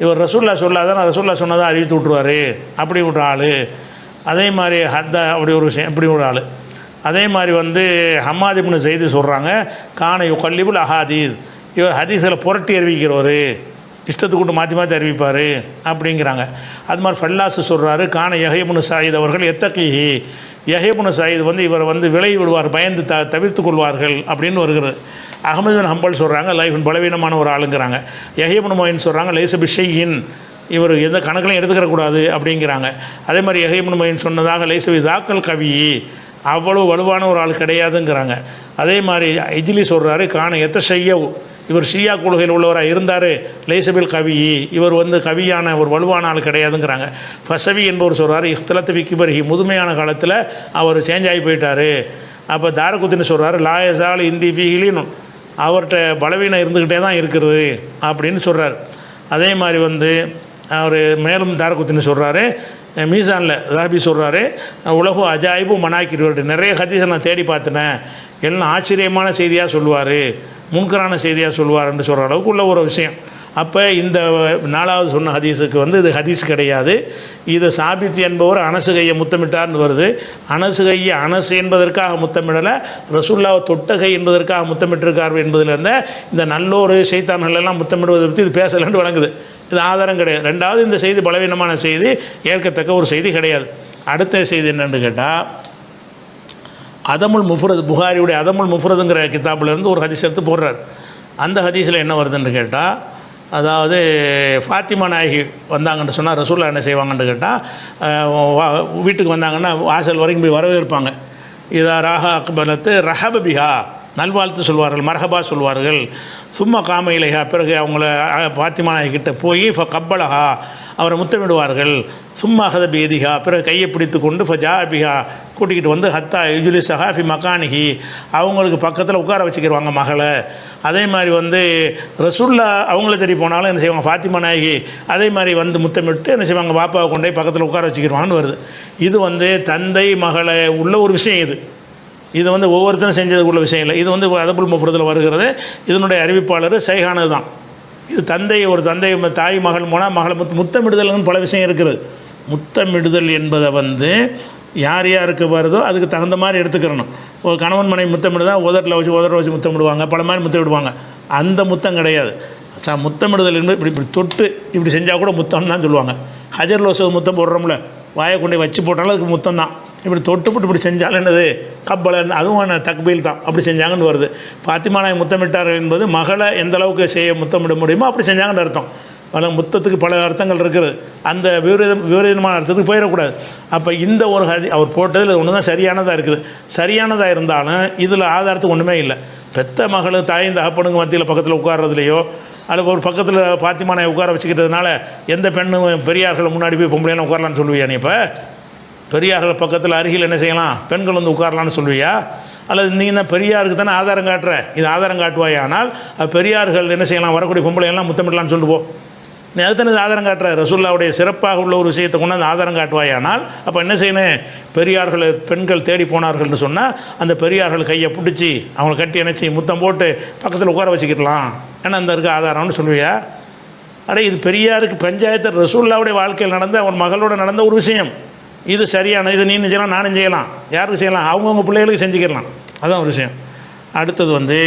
இவர் ரசூல்லா சொல்லாதான் ரசூல்லா சொன்னதாக அறிவித்து விட்ருவார், அப்படி ஒரு ஆள். அதே மாதிரி ஹத்தா அப்படி ஒரு விஷயம், இப்படி ஒரு ஆள். அதே மாதிரி வந்து ஹம்மாத் இப்னு ஸைத் சொல்கிறாங்க கான யுகல்லிபுல் அஹாதீஸ், இவர் ஹதீஸில் புரட்டி அறிவிக்கிறவர், இஷ்டத்துக்கு மாற்றி மாற்றி அறிவிப்பார் அப்படிங்கிறாங்க. அது மாதிரி ஃபல்லாஸ் சொல்கிறாரு கான யஹ்யா இப்னு ஸயீத் அவர்கள் எத்தகீஹி, யஹ்யா இப்னு ஸயீத் வந்து இவர் வந்து விலகி விடுவார், பயந்து தவிர்த்து கொள்வார்கள் அப்படின்னு வருகிறது. அஹ்மது பின் ஹம்பல் சொல்கிறாங்க லைஃபின் பலவீனமான ஒரு ஆளுங்கிறாங்க. யஹ்யா இப்னு மொயின் சொல்கிறாங்க லைஸ பிஷையின், இவர் எந்த கணக்கிலையும் எடுத்துக்கிறக்கூடாது அப்படிங்கிறாங்க. அதே மாதிரி யஹ்யா இப்னு மொயின் சொன்னதாக லைஸ தாக்கல் கவி, அவ்வளோ வலுவான ஒரு ஆள் கிடையாதுங்கிறாங்க. அதே மாதிரி இஜ்லி சொல்கிறாரு காண எத்த ஷையவ், இவர் ஷியா கொள்கையில் உள்ளவராக இருந்தார், லைசபில் கவி, இவர் வந்து கவியான ஒரு வலுவான ஆள் கிடையாதுங்கிறாங்க. ஃபசவி என்பவர் சொல்கிறார் இஃப்தலத்து ஃபி கிபரிஹி, முதுமையான காலத்தில் அவர் சேஞ்ச் ஆகி போயிட்டார். அப்போ தாரகுத்தின்னு சொல்கிறாரு லாயசால் இந்தி ஃபீலின், அவர்கிட்ட பலவீனம் இருந்துக்கிட்டே தான் இருக்கிறது அப்படின்னு சொல்கிறார். அதே மாதிரி வந்து அவர் மேலும் தாரகுத்தின்னு சொல்கிறாரு மீசானில் தாபி சொல்கிறாரு உலகு அஜாயிபு மனாக்கிட்டு நிறைய ஹதீஸை நான் தேடி பார்த்தினேன், எல்லாம் ஆச்சரியமான செய்தியாக சொல்லுவார், முன்கரான செய்தியாக சொல்லுவார்ன்னு சொல்கிற அளவுக்கு உள்ள ஒரு விஷயம். அப்போ இந்த 4வது சொன்ன ஹதீஸுக்கு வந்து இது ஹதீஸ் கிடையாது. இது சாபித் என்பவர் அனசுகையை முத்தமிட்டார்னு வருது. அனசுகையை அனசு என்பதற்காக முத்தமிடலை, ரசூல்லாவை தொட்டகை என்பதற்காக முத்தமிட்டிருக்கார் என்பதிலிருந்து இந்த நல்லோரு சைத்தான்கள் எல்லாம் முத்தமிடுவதை பற்றி இது பேசலன்னு வழங்குது. இது ஆதாரம் கிடையாது. 2வது இந்த செய்தி பலவீனமான செய்தி, ஏற்கத்தக்க ஒரு செய்தி கிடையாது. அடுத்த செய்தி என்னென்னு கேட்டால் அதமுல் முஃப்ரத், புகாரியுடைய அதமுல் முஃப்ரதுங்கிற கிதாபிலேருந்து ஒரு ஹதீஸ் எடுத்து போடுறார். அந்த ஹதீஸில் என்ன வருதுன்னு கேட்டால், அதாவது ஃபாத்திமா நாயகி வந்தாங்கன்னு சொன்னால் ரசூல்லா என்ன செய்வாங்கன்னு கேட்டால் வீட்டுக்கு வந்தாங்கன்னா வாசல் வரைக்கும் போய் வரவேற்பாங்க. இதா ராஹா அக்பலத்து ரஹபபிஹா, நல்வாழ்த்து சொல்வார்கள், மரஹபா சொல்வார்கள். சும்மா காம இலைஹா, பிறகு அவங்கள ஃபாத்திமா நாயகிட்ட போய் கப்பலஹா, அவரை முத்தமிடுவார்கள். சும்மா ஹத பேதிஹா, பிறகு கையை பிடித்து கொண்டு ஃபஜா பிஹா, கூட்டிக்கிட்டு வந்து ஹத்தா யுஜுலி சஹாஃபி மகானிஹி, அவங்களுக்கு பக்கத்தில் உட்கார வச்சுக்கிடுவாங்க மகளை. அதே மாதிரி வந்து ரசூல்லா அவங்கள தேடி போனாலும் என்ன செய்வாங்க ஃபாத்திமா நாயகி அதே மாதிரி வந்து முத்தமிட்டு என்ன செய்வாங்க பாப்பாவை கொண்டே பக்கத்தில் உட்கார வச்சுக்கிடுவாங்கன்னு வருது. இது வந்து தந்தை மகளை உள்ள ஒரு விஷயம். இது வந்து ஒவ்வொருத்தரும் செஞ்சதுக்குள்ள விஷயம் இல்லை. இது வந்து அதபுல் முஃப்ரதில் வருகிறது. இதனுடைய அறிவிப்பாளர் சைகானது தான். இது ஒரு தந்தை தாய் மகள் மூலம் மகளை முத்தமிடுதல்னு பல விஷயம் இருக்குது. முத்தமிடுதல் என்பதை வந்து யார் யாருக்கு வருதோ அதுக்கு தகுந்த மாதிரி எடுத்துக்கிறணும். ஒரு கணவன் மனைவி முத்தமிடுதான் உதட்டில் வச்சு முத்தமிடுவாங்க, பல மாதிரி முத்தமிடுவாங்க. அந்த முத்தம் கிடையாது. முத்தமிடுதல் என்பது இப்படி தொட்டு இப்படி செஞ்சால் கூட முத்தம்னு தான் சொல்லுவாங்க. ஹஜர் லோசவு முத்தம் போடுறோம்ல, வாயை கொண்டு வச்சு போட்டாலும் அதுக்கு முத்தம் தான். இப்படி தொட்டுப்பட்டு இப்படி செஞ்சாலும் என்னது கப்பலன்னு, அதுவும் தக்பீல் தான். அப்படி செஞ்சாங்கன்னு வருது. ஃபாத்திமா நாயகி முத்தமிட்டார் என்பது மகளை எந்த அளவுக்கு முத்தமிட முடியுமோ அப்படி செஞ்சாங்கன்னு அர்த்தம். முத்தத்துக்கு பல அர்த்தங்கள் இருக்குது. அந்த விபரீதமான அர்த்தத்துக்கு போயிடக்கூடாது. அப்போ இந்த ஒரு அவர் போட்டதில் ஒன்று தான் சரியானதாக இருக்குது. சரியானதாக இருந்தாலும் இதில் ஆதாரத்துக்கு ஒன்றுமே இல்லை. பெத்த மகளும் தாயும் தகப்பனுங்க மத்தியில் பக்கத்தில் உட்கார்றதுலையோ அல்லது ஒரு பக்கத்தில் ஃபாத்திமா நாயகி உட்கார வச்சுக்கிட்டதுனால எந்த பெண்ணும் பெரியார்களை முன்னாடி போய் பொம்பளைலாம் உட்காரலான்னு சொல்லுவியா? நீ இப்போ பெரியார்கள் பக்கத்தில் அருகில் என்ன செய்யலாம், பெண்கள் வந்து உட்காரலான்னு சொல்லுவியா? அல்லது நீங்கள் தான் பெரியாருக்கு தானே ஆதாரம் காட்டுற, இது ஆதாரம் காட்டுவாயா? ஆனால் பெரியார்கள் என்ன செய்யலாம், வரக்கூடிய பொம்பளையெல்லாம் முத்தமிடலான்னு சொல்லிட்டு போ. நீ அதுதானே ஆதாரம் காட்டுற. ரசூல்லாவுடைய சிறப்பாக உள்ள ஒரு விஷயத்தை கொண்டு அந்த ஆதாரம் காட்டுவாயானால் அப்போ என்ன செய்யணும், பெரியார்களை பெண்கள் தேடி போனார்கள்னு சொன்னால் அந்த பெரியார்கள் கையை பிடிச்சி அவங்களை கட்டி இணைச்சி முத்தம் போட்டு பக்கத்தில் உட்கார வச்சுக்கிடலாம். ஏன்னா அந்த இருக்க ஆதாரம்னு சொல்லுவியா? இது பெரியாருக்கு பஞ்சாயத்து ரசூலுல்லாவுடைய வாழ்க்கையில் நடந்த அவன் மகளோட நடந்த ஒரு விஷயம். இது சரியான, இது நீனும் செய்யலாம் நானும் செய்யலாம், யாருக்கு செய்யலாம், அவங்கவுங்க பிள்ளைகளுக்கு செஞ்சுக்கிடலாம், அதுதான் ஒரு விஷயம். அடுத்தது வந்து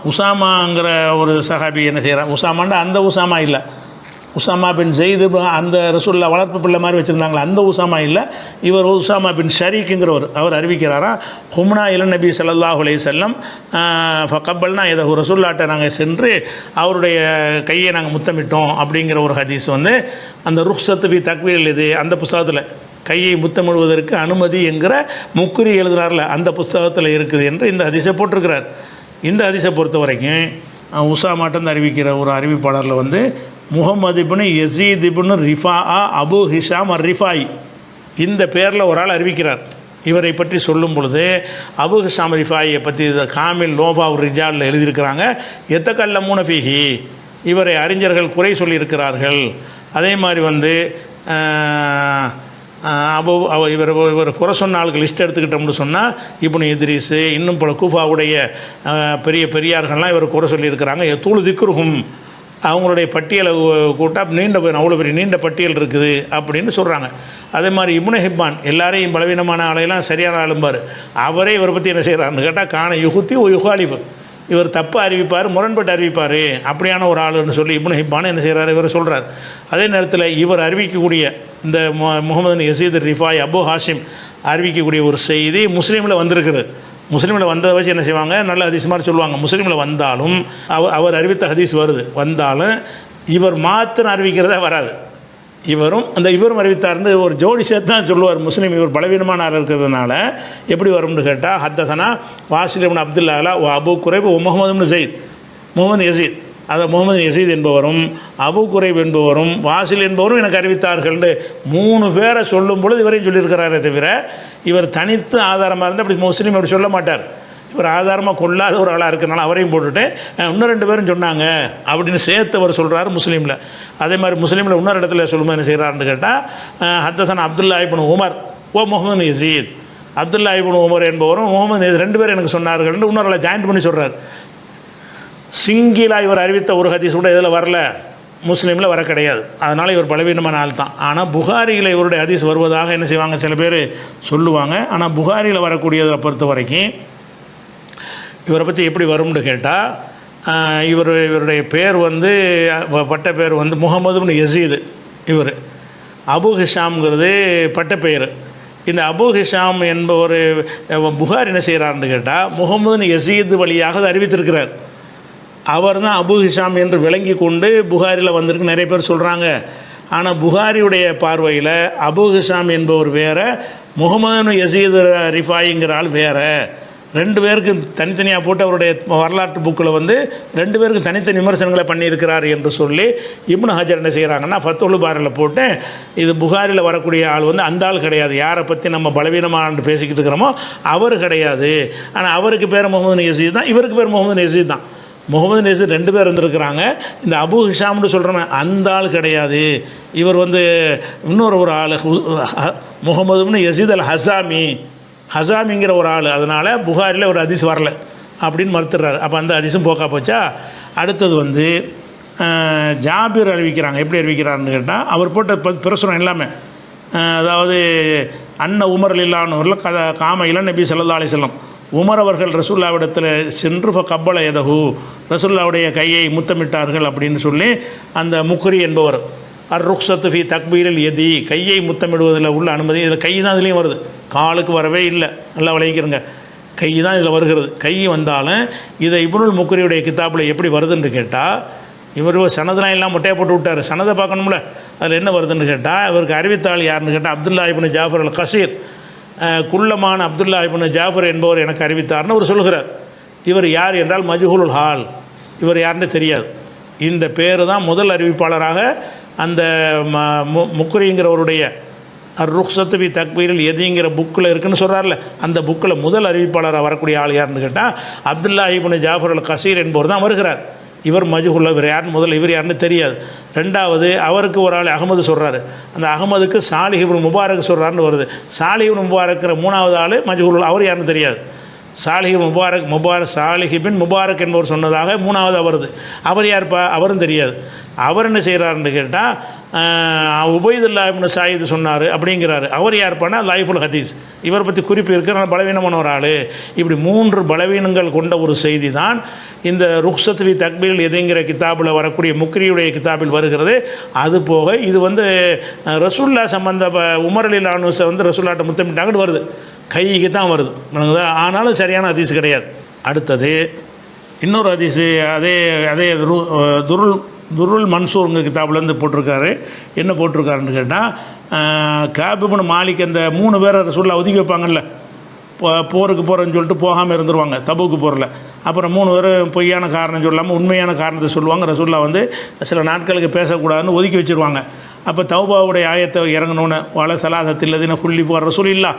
உசாமாங்கிற ஒரு சஹாபி என்ன செய்கிறான். உசாமாண்டா அந்த உசாமா இல்லை, உசாமா பின் ஜெயிது அந்த ரசூலுல்லாஹ் வளர்ப்பு பிள்ளை மாதிரி வச்சுருந்தாங்களா அந்த உசாமா இல்லை. இவர் உசாமா பின் ஷரீக்குங்கிறவர். அவர் அறிவிக்கிறாரா, ஹும்னா இல நபி ஸல்லல்லாஹு அலைஹி வஸல்லம் ஃபகப்பல்னா இதை ரசூலுல்லாஹ்ட்ட நாங்கள் சென்று அவருடைய கையை நாங்கள் முத்தமிட்டோம் அப்படிங்கிற ஒரு ஹதீஸ் வந்து அந்த ருக்ஸத்து ஃபி தக்வீல் இது அந்த புஸ்தகத்தில் கையை முத்தமிடுவதற்கு அனுமதி என்கிற முக்குரி எழுதுனார்ல அந்த புஸ்தகத்தில் இருக்குது என்று இந்த ஹதீஸை போட்டிருக்கிறார். இந்த ஹதீஸை பொறுத்த வரைக்கும் உசாமாட்டம் அறிவிக்கிற ஒரு அறிவிப்பாளரில் வந்து முஹம்மது இப்னு யஸீத் இப்னு ரிஃபா அபு ஹிஷாம் ரிஃபாய் இந்த பேரில் ஒரு ஆள் அறிவிக்கிறார். இவரை பற்றி சொல்லும் பொழுது அபு ஹிஷாம் ரிஃபாயை பற்றி காமில் லோபா ரிஜாலில் எழுதியிருக்கிறாங்க. எத்தக்கல்ல மூனஃபிஹி இவரை அறிஞர்கள் குறை சொல்லியிருக்கிறார்கள். அதே மாதிரி வந்து இவர் குறை சொன்ன ஆளுக்கு லிஸ்ட் எடுத்துக்கிட்டோம்னு சொன்னால் இப்னு இத்ரீஸு இன்னும் பல கூஃபாவுடைய பெரியார்கள்லாம் இவர் குறை சொல்லியிருக்கிறாங்க. தூளு திக்ருஹும் அவங்களுடைய பட்டியலை கூட்டால் அவ்வளோ பெரிய நீண்ட பட்டியல் இருக்குது அப்படின்னு சொல்கிறாங்க. அதே மாதிரி இப்னு ஹிப்பான் எல்லாரையும் பலவீனமான ஆளையெல்லாம் சரியான ஆளும்பார். அவரே இவரை பற்றி என்ன செய்கிறாருன்னு கேட்டால் காண யுகுத்தி ஓ யுகாலிஃபு இவர் தப்பு அறிவிப்பார், முரண்பட்டு அறிவிப்பார், அப்படியான ஒரு ஆளுன்னு சொல்லி இப்னு ஹிப்பான் என்ன செய்கிறார் இவர் சொல்கிறார். அதே நேரத்தில் இவர் அறிவிக்கக்கூடிய இந்த முகமது யஸீத் ரிஃபாய் அபு ஹாஷிம் அறிவிக்கக்கூடிய ஒரு செய்தி முஸ்லீமில் வந்திருக்குது. முஸ்லீமில் வந்ததை வச்சு என்ன செய்வாங்க, நல்ல ஹதீஸ் மாதிரி சொல்லுவாங்க. முஸ்லீமில் வந்தாலும் அவர் அறிவித்த ஹதீஸ் வருது, வந்தாலும் இவர் மாத்திரம் அறிவிக்கிறதா வராது. இவரும் அறிவித்தார்னு ஒரு ஜோடி சேர்த்து தான் சொல்லுவார். முஸ்லீம் இவர் பலவீனமான ஆள் இருக்கிறதுனால எப்படி வரும்னு கேட்டால் ஹத்தசனா வாசில் இப்னு அப்துல்லா ஓ அபு குரைப் ஓ முகமது இப்னு ஸைத் முகமது யஸீத் அதை முகமது யஸீத் என்பவரும் அபு குரைப் என்பவரும் வாசில் என்பவரும் எனக்கு அறிவித்தார்கள்னு 3 பேரை சொல்லும் பொழுது இவரையும் சொல்லியிருக்கிறாரே தவிர இவர் தனித்து ஆதாரமாக இருந்தால் அப்படி முஸ்லீம் அப்படி சொல்ல மாட்டார். இவர் ஆதாரமாக கொள்ளாத ஒரு ஆளாக இருக்கிறனால அவரையும் போட்டுட்டு இன்னும் 2 பேரும் சொன்னாங்க அப்படின்னு சேர்த்து அவர் சொல்கிறாரு முஸ்லீமில். அதே மாதிரி முஸ்லீமில் இன்னொரு இடத்துல சொல்லும்போது என்ன செய்கிறாருன்னு கேட்டால் ஹத்தசன் அப்துல்லா இப்னு உமர் ஓ முகமது யஸீத் அப்துல்லா இப்னு உமர் என்பவரும் முகமது யஸீத் 2 பேரும் எனக்கு சொன்னார்கள்னு இன்னொரு ஜாயின்ட் பண்ணி சொல்கிறார். சிங்கிலா இவர் அறிவித்த ஒரு ஹதீஸ் கூட இதில் வரல, முஸ்லீமில் வர கிடையாது. அதனால் இவர் பலவீனமான ஆள் தான். ஆனால் புகாரியில் இவருடைய ஹதீஸ் வருவதாக என்ன செய்வாங்க சில பேர் சொல்லுவாங்க. ஆனால் புகாரியில் வரக்கூடியதை பொறுத்த வரைக்கும் இவரை பற்றி எப்படி வரும்னு கேட்டால் இவருடைய பேர் வந்து பட்ட பேர் வந்து முகமது இப்னு யஸீது. இவர் அபு ஹிஷாம்ங்கிறது பட்ட பெயர். இந்த அபு ஹிஷாம் என்பவர் புகார் என்ன செய்கிறாருன்னு கேட்டால் முகமது யஸீது வழியாக அதை அறிவித்திருக்கிறார். அவர் தான் அபு ஹிஷாம் என்று விளங்கி கொண்டு புகாரில் வந்திருக்கு நிறைய பேர் சொல்கிறாங்க. ஆனால் புகாரியுடைய பார்வையில் அபு ஹிஷாம் என்பவர் வேறு, முகமது யஸீத் ரிஃபாயிங்கிற ஆள் வேறு. 2 பேருக்கு தனித்தனியாக போட்டு அவருடைய வரலாற்று புக்கில் வந்து 2 பேருக்கு தனித்தனி விமர்சனங்களை பண்ணியிருக்கிறார் என்று சொல்லி இப்னு ஹஜர் என்ன செய்கிறாங்கன்னா ஃபத்துல் பாரியில் போட்டு இது புகாரில் வரக்கூடிய ஆள் வந்து அந்த ஆள் கிடையாது, யாரை பற்றி நம்ம பலவீனமான பேசிக்கிட்டு இருக்கிறோமோ அவர் கிடையாது. ஆனால் அவருக்கு பேர் முகமது யஸீத் தான், இவருக்கு பேர் முகமது யஸீத் தான். முகமது யஸீத் 2 பேர் இருந்திருக்கிறாங்க. இந்த அபு ஹிஷாம்னு சொல்கிறவன் அந்த ஆள் கிடையாது. இவர் வந்து இன்னொரு ஒரு ஆள் முகமது இப்னு யஸீத் அல் ஹசாமிங்கிற ஒரு ஆள். அதனால் புகாரில் ஒரு ஹதீஸ் வரல அப்படின்னு மறுத்துடுறாரு. அப்போ அந்த ஹதீஸும் போக்கா போச்சா. அடுத்தது வந்து ஜாபிர் அறிவிக்கிறாங்க. எப்படி அறிவிக்கிறாருன்னு கேட்டால் அவர் போட்ட பிரசுரம் எல்லாமே அதாவது உமர் இல்லானூரில் காம இளன் நபி ஸல்லல்லாஹு அலைஹி வஸல்லம் உமர் அவர்கள் ரசூலுல்லாவிடத்தில் சென்று கப்பல எதகு ரசூலுல்லாவுடைய கையை முத்தமிட்டார்கள் அப்படின்னு சொல்லி அந்த முக்ரி என்பவர் ருக்ஸத்து ஃபி தக்பீரில் எதி கையை முத்தமிடுவதில் உள்ள அனுமதி இதில் கை தான் இதுலேயும் வருது, காலுக்கு வரவே இல்லை. நல்லா விளைவிக்கிறங்க, கை தான் இதில் வருகிறது. கை வந்தாலும் இதை இப்னுல் முக்ரியுடைய கிதாபில் எப்படி வருதுன்னு கேட்டால் இவர் சனதெலாம் எல்லாம் முட்டையை போட்டு விட்டார். சனதை பார்க்கணும்ல, அதில் என்ன வருதுன்னு கேட்டால் இவருக்கு அறிவித்தாள் யாருன்னு கேட்டால் அப்துல்லா இப்னு ஜாஃபர் அல் கசீர் குள்ளமான அப்துல்லா இப்னு ஜாஃபர் என்பவர் எனக்கு அறிவித்தார்னு அவர் சொல்கிறார். இவர் யார் என்றால் மஜ்ஹூலுல் ஹால், இவர் யாருன்னு தெரியாது. இந்த பேர் தான் முதல் அறிவிப்பாளராக அந்த முக்ரிங்கிறவருடைய ருக்ஸத்து ஃபி தக்பீரில் எதிங்கிற புக்கில் இருக்குன்னு சொல்கிறார்ல, அந்த புக்கில் முதல் அறிவிப்பாளராக வரக்கூடிய ஆள் யாருன்னு கேட்டால் அப்துல்லா இப்னு ஜாஃபர் அல் கசீர் என்பவர் தான் வருகிறார். இவர் மஜ்ஹூல், இவர் யாருன்னு முதல்ல இவர் யாருன்னு தெரியாது. 2வது அவருக்கு ஒரு ஆள் அகமது சொல்கிறாரு, அந்த அகமதுக்கு சாலிஹ் இப்னு முபாரக் சொல்கிறாருன்னு வருது. சாலிஹ் இப்னு முபாரக்கிற 3வது ஆள் மஜ்ஹூல், அவர் யாருன்னு தெரியாது. சாலிஹ் சாலிஹிபின் முபாரக் என்பவர் சொன்னதாக மூணாவது வருது. அவர் யார்ப்பா? அவரும் தெரியாது. அவர் என்ன செய்கிறாருன்னு கேட்டால் உபைதுல்லா இப்னு சாயித் சொன்னார் அப்படிங்கிறாரு. அவர் யார்ப்பானா லைஃபுல் ஹதீஸ். இவரை பற்றி குறிப்பு இருக்கிற பலவீனமான ஒரு ஆள். இப்படி 3 பலவீனங்கள் கொண்ட ஒரு செய்தி தான் இந்த ருக்ஸத் வி தக்பீல் எதுங்கிற கிதாபில் வரக்கூடிய முக்ரியுடைய கிதாபில் வருகிறது. அது போக இது ரசூல்லா சம்பந்த உமர் அலிலானு ரசூல்லாட்ட முத்தமிட்டாங்கன்னு வருது, கைக்கு தான் வருது. ஆனாலும் சரியான ஹதீஸ் கிடையாது. அடுத்தது இன்னொரு ஹதீஸு அதே துருல் மன்சூருங்க கிதாப்லேருந்து போட்டிருக்காரு. என்ன போட்டிருக்காருன்னு கேட்டால் காப் இப்னு மாலிக் அந்த 3 பேரை ரசூலுல்லாஹ் ஒதுக்கி வைப்பாங்கல்ல, போருக்கு போகிறேன்னு சொல்லிட்டு போகாமல் இருந்துருவாங்க தபூக்கு போரில். அப்புறம் 3 பேர் பொய்யான காரணம் சொல்லாமல் உண்மையான காரணத்தை சொல்லுவாங்க. ரசூலுல்லாஹ் சில நாட்களுக்கு பேசக்கூடாதுன்னு ஒதுக்கி வச்சுருவாங்க. அப்போ தௌபாவுடைய ஆயத்தை இறங்கணுன்னு வள சலாசத்தில்லதின குள்ளி போகிற ரசூலில்லா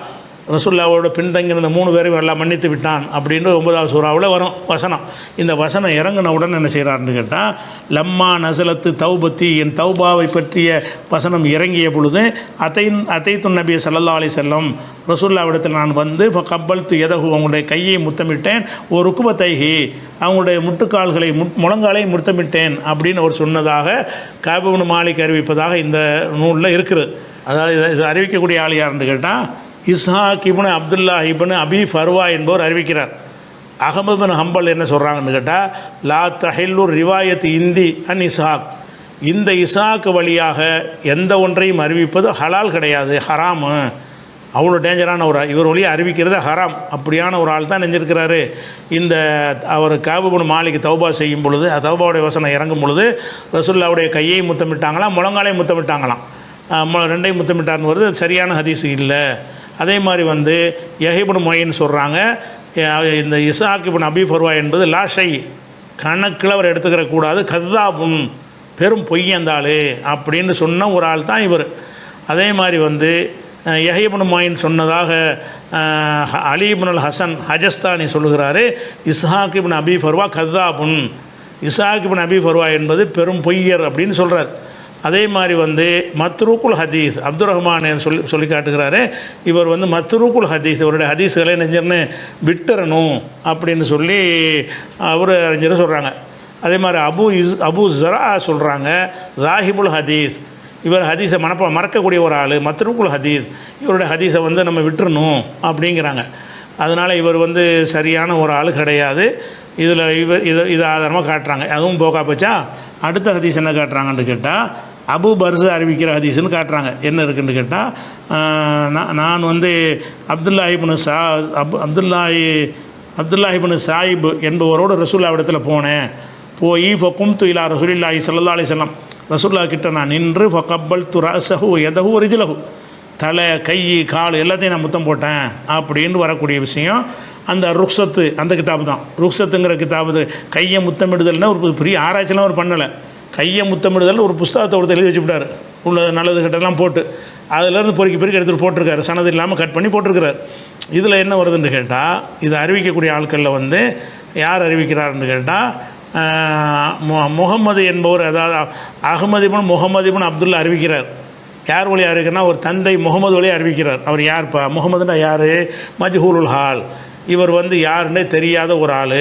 ரசூலுல்லாவோட பின்தங்கிருந்த 3 பேரையும் எல்லாம் மன்னித்து விட்டான் அப்படின்னு 9வது சூறாவில் வரும் வசனம். இந்த வசனம் இறங்கின உடனே என்ன செய்கிறாருன்னு கேட்டால் லம்மா நசலத்து தௌபத்தி என் தௌபாவை பற்றிய வசனம் இறங்கிய பொழுது அத்தைத்து நபி ஸல்லல்லாஹு அலைஹி வஸல்லம் ரசூலுல்லாவிடத்தில் நான் வந்து கப்பல்த்து எதகு அவங்களுடைய கையை முத்தமிட்டேன், ஒரு ருக்குபத்தைஹி அவங்களுடைய முட்டுக்கால்களை முழங்காலை முத்தமிட்டேன் அப்படின்னு அவர் சொன்னதாக காப் இப்னு மாலிக் அறிவிப்பதாக இந்த நூலில் இருக்குது. அதாவது இது அறிவிக்கக்கூடிய ஆள் யாருன்னு கேட்டால் இஸ்ஹாக் இப்னு அப்துல்லா இப்னு அபி ஃபர்வா என்பவர் அறிவிக்கிறார். அஹமது பின் ஹம்பல் என்ன சொல்கிறாங்கன்னு கேட்டால் லா தஹில்லு ரிவாயத் இந்தி அன் இஸ்ஹாக், இந்த இஸ்ஹாக் வழியாக எந்த ஒன்றையும் அறிவிப்பது ஹலால் கிடையாது, ஹராமு. அவ்வளோ டேஞ்சரான ஒரு இவர் வழியாக அறிவிக்கிறது ஹராம். அப்படியான ஒரு ஆள் தான் நெஞ்சிருக்கிறாரு. இந்த அவர் காப் இப்னு மாலிக் தௌபா செய்யும் பொழுது தௌபாவுடைய வசனம் இறங்கும் பொழுது ரசூலுல்லாவுடைய கையை முத்தமிட்டாங்களாம், முழங்காலையும் முத்தமிட்டாங்களாம். 2ஐயும் முத்தமிட்டார்னு வருது. சரியான ஹதீஸ் இல்லை. அதே மாதிரி யஹ்யா இப்னு முயின் சொல்கிறாங்க இந்த இஸ்ஹாக் இப்னு அபி ஃபர்வா என்பது லாஷை கணக்கில் அவர் எடுத்துக்கிற கூடாது, கத்தாபுன் பெரும் பொய்யந்தாள் அப்படின்னு சொன்ன ஒரு ஆள் தான் இவர். அதே மாதிரி யஹ்யா இப்னு முயின் சொன்னதாக அலி இப்னுல் ஹசன் ஹஜஸ்தானி சொல்லுகிறாரு இஸ்ஹாக் இப்னு அபி ஃபர்வா கத்தாபுன், இஸ்ஹாக் இப்னு அபி ஃபர்வா என்பது பெரும் பொய்யர் அப்படின்னு சொல்கிறார். அதே மாதிரி மத்ரூக்குல் ஹதீஸ் அப்துல் ரஹ்மான் சொல்லி காட்டுகிறாரு. இவர் மத்ரூக்குல் ஹதீஸ், இவருடைய ஹதீஸ்களை நெஞ்சர்னு விட்டுறணும் அப்படின்னு சொல்லி அவர் அறிஞர் சொல்கிறாங்க. அதே மாதிரி அபு ஜரா சொல்கிறாங்க ஜாஹிபுல் ஹதீஸ், இவர் ஹதீஸை மறக்கக்கூடிய ஒரு ஆள், மத்ரூக்குல் ஹதீஸ், இவருடைய ஹதீஸை நம்ம விட்டுறணும் அப்படிங்கிறாங்க. அதனால் இவர் சரியான ஒரு ஆள் கிடையாது. இதில் இதை ஆதாரமாக காட்டுறாங்க. அதுவும் போக்கா போச்சா. அடுத்த ஹதீஸ் என்ன காட்டுறாங்கன்னு கேட்டால் அபு பர்ஸு அறிவிக்கிற ஹதீஸ்னு காட்டுறாங்க. என்ன இருக்குன்னு கேட்டால் நான் அப்துல்லா இப்னு சாயிப் என்பவரோடு ரசூலுல்லாஹ்விடத்தில் போனேன். போய் ஃபகும்து இலா ரசூலில்லாஹி ஸல்லல்லாஹு அலைஹி வஸல்லம் ரசூலுல்லாஹ் கிட்ட நான் நின்று ஃபகப்பல்து ரஸஹு யதஹு ரிஜ்லஹு தலை கை கால் எல்லாத்தையும் நான் முத்தம் போட்டேன் அப்படின்னு வரக்கூடிய விஷயம் அந்த ருக்ஸத்து அந்த கிதாபு தான். ருக்ஸத்துங்கிற கிதாபு கையை முத்தமிடுதல்னால் ஒரு பெரிய ஆராய்ச்சியெலாம் அவர் பண்ணலை. கையை முத்தமிடுதல் ஒரு புஸ்தகத்தை ஒருத்தர் எழுதி வச்சுவிட்டார், உள்ள நல்லது கிட்டலாம் போட்டு அதிலேருந்து பொறுக்கி எடுத்துகிட்டு போட்டிருக்காரு, சனது இல்லாமல் கட் பண்ணி போட்டிருக்கிறார். இதில் என்ன வருதுன்னு கேட்டால் இதை அறிவிக்கக்கூடிய ஆட்களில் யார் அறிவிக்கிறாருன்னு கேட்டால் முகமது என்பவர், அதாவது அஹ்மது இப்னு முகமது இப்னு அப்துல்லா அறிவிக்கிறார். யார் வழியாக அறிவிக்கிறனா ஒரு தந்தை முகமது வழியாக அறிவிக்கிறார். அவர் யார்ப்பா? முகமதுன்னா யார்? மஜ்ஹூலுல் ஹால். இவர் யாருன்னே தெரியாத ஒரு ஆள்.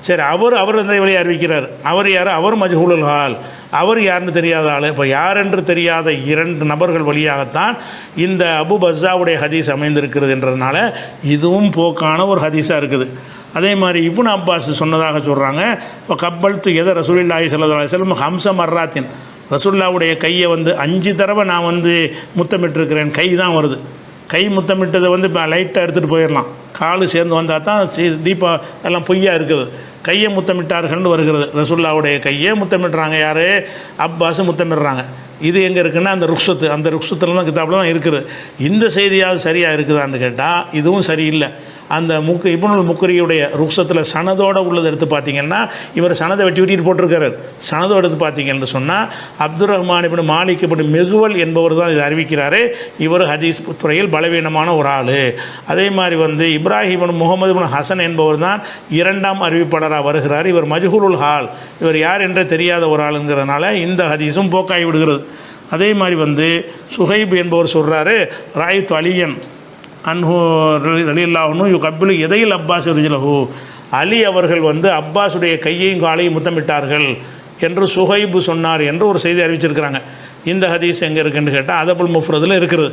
சரி, அவர் அந்த வழியாக அறிவிக்கிறார். அவர் யார்? அவர் மஜ்ஹூலுல் ஹால். அவர் யாருன்னு தெரியாத ஆள். இப்போ யாரென்று தெரியாத 2 நபர்கள் வழியாகத்தான் இந்த அபு பர்ஸாவுடைய ஹதீஸ் அமைந்திருக்கிறது என்றதுனால இதுவும் போக்கான ஒரு ஹதீஸாக இருக்குது. அதே மாதிரி இப்னு அப்பாஸ் சொன்னதாக சொல்கிறாங்க இப்போ கப்பல்த்து எதை ரசூலுல்லாஹி ஸல்லல்லாஹு அலைஹி வஸல்லம் ஹம்ஸ மர்ராத்தின் ரசூலுல்லாஹ்வுடைய கையை 5 தடவை நான் முத்தமிட்டிருக்கிறேன். கை தான் வருது. கை முத்தமிட்டதை இப்போ லைட்டாக எடுத்துகிட்டு போயிடலாம், காலு சேர்ந்து வந்தால் தான் டீப்பாக எல்லாம் பொய்யா இருக்குது. கையை முத்தமிட்டார்கள்னு வருகிறது. ரசூலுல்லாஹ்வுடைய கையை முத்தமிட்டுறாங்க. யார்? அப்பாஸ் முத்தமிடுறாங்க. இது எங்கே இருக்குன்னா அந்த ருக்ஸத்தில் தான் கிதாபில் தான் இருக்குது. இந்த செய்தியாவது சரியாக இருக்குதான்னு கேட்டால் இதுவும் சரியில்லை. அந்த இப்னுல் முக்ரியுடைய ருக்ஸத்தில் சனதோடு உள்ளது எடுத்து பார்த்தீங்கன்னா இவர் சனதை வெட்டிட்டு போட்டிருக்காரு. சனதோடு எடுத்து பார்த்தீங்கன்னு சொன்னால் அப்துல் ரஹ்மான் இப்னு மாலிக் இப்னு மிகுவல் என்பவர் தான் இதை அறிவிக்கிறாரு. இவர் ஹதீஸ் துறையில் பலவீனமான ஒரு ஆள். அதே மாதிரி இப்ராஹிம் இப்னு முகமது இப்னு ஹசன் என்பவர் தான் 2ஆம் அறிவிப்பாளராக வருகிறார். இவர் மஜ்ஹூலுல் ஹால், இவர் யார் என்றே தெரியாத ஒரு ஆளுங்கிறதுனால இந்த ஹதீஸும் போக்காகி விடுகிறது. அதே மாதிரி சுஹைப் என்பவர் சொல்கிறாரு ராயித்து அலியன் அன்ஹு ரலியல்லாஹு யு கப்பிலு எதையில் அப்பாஸ் ரிஜ்லஹு, அலி அவர்கள் வந்து அப்பாஸுடைய கையையும் காலையும் முத்தமிட்டார்கள் என்று சுஹைபு சொன்னார் என்று ஒரு செய்தி அறிவிச்சிருக்கிறாங்க. இந்த ஹதீஸ் எங்கே இருக்குன்னு கேட்டால் அதபுல் முஃப்ரதில் இருக்கிறது.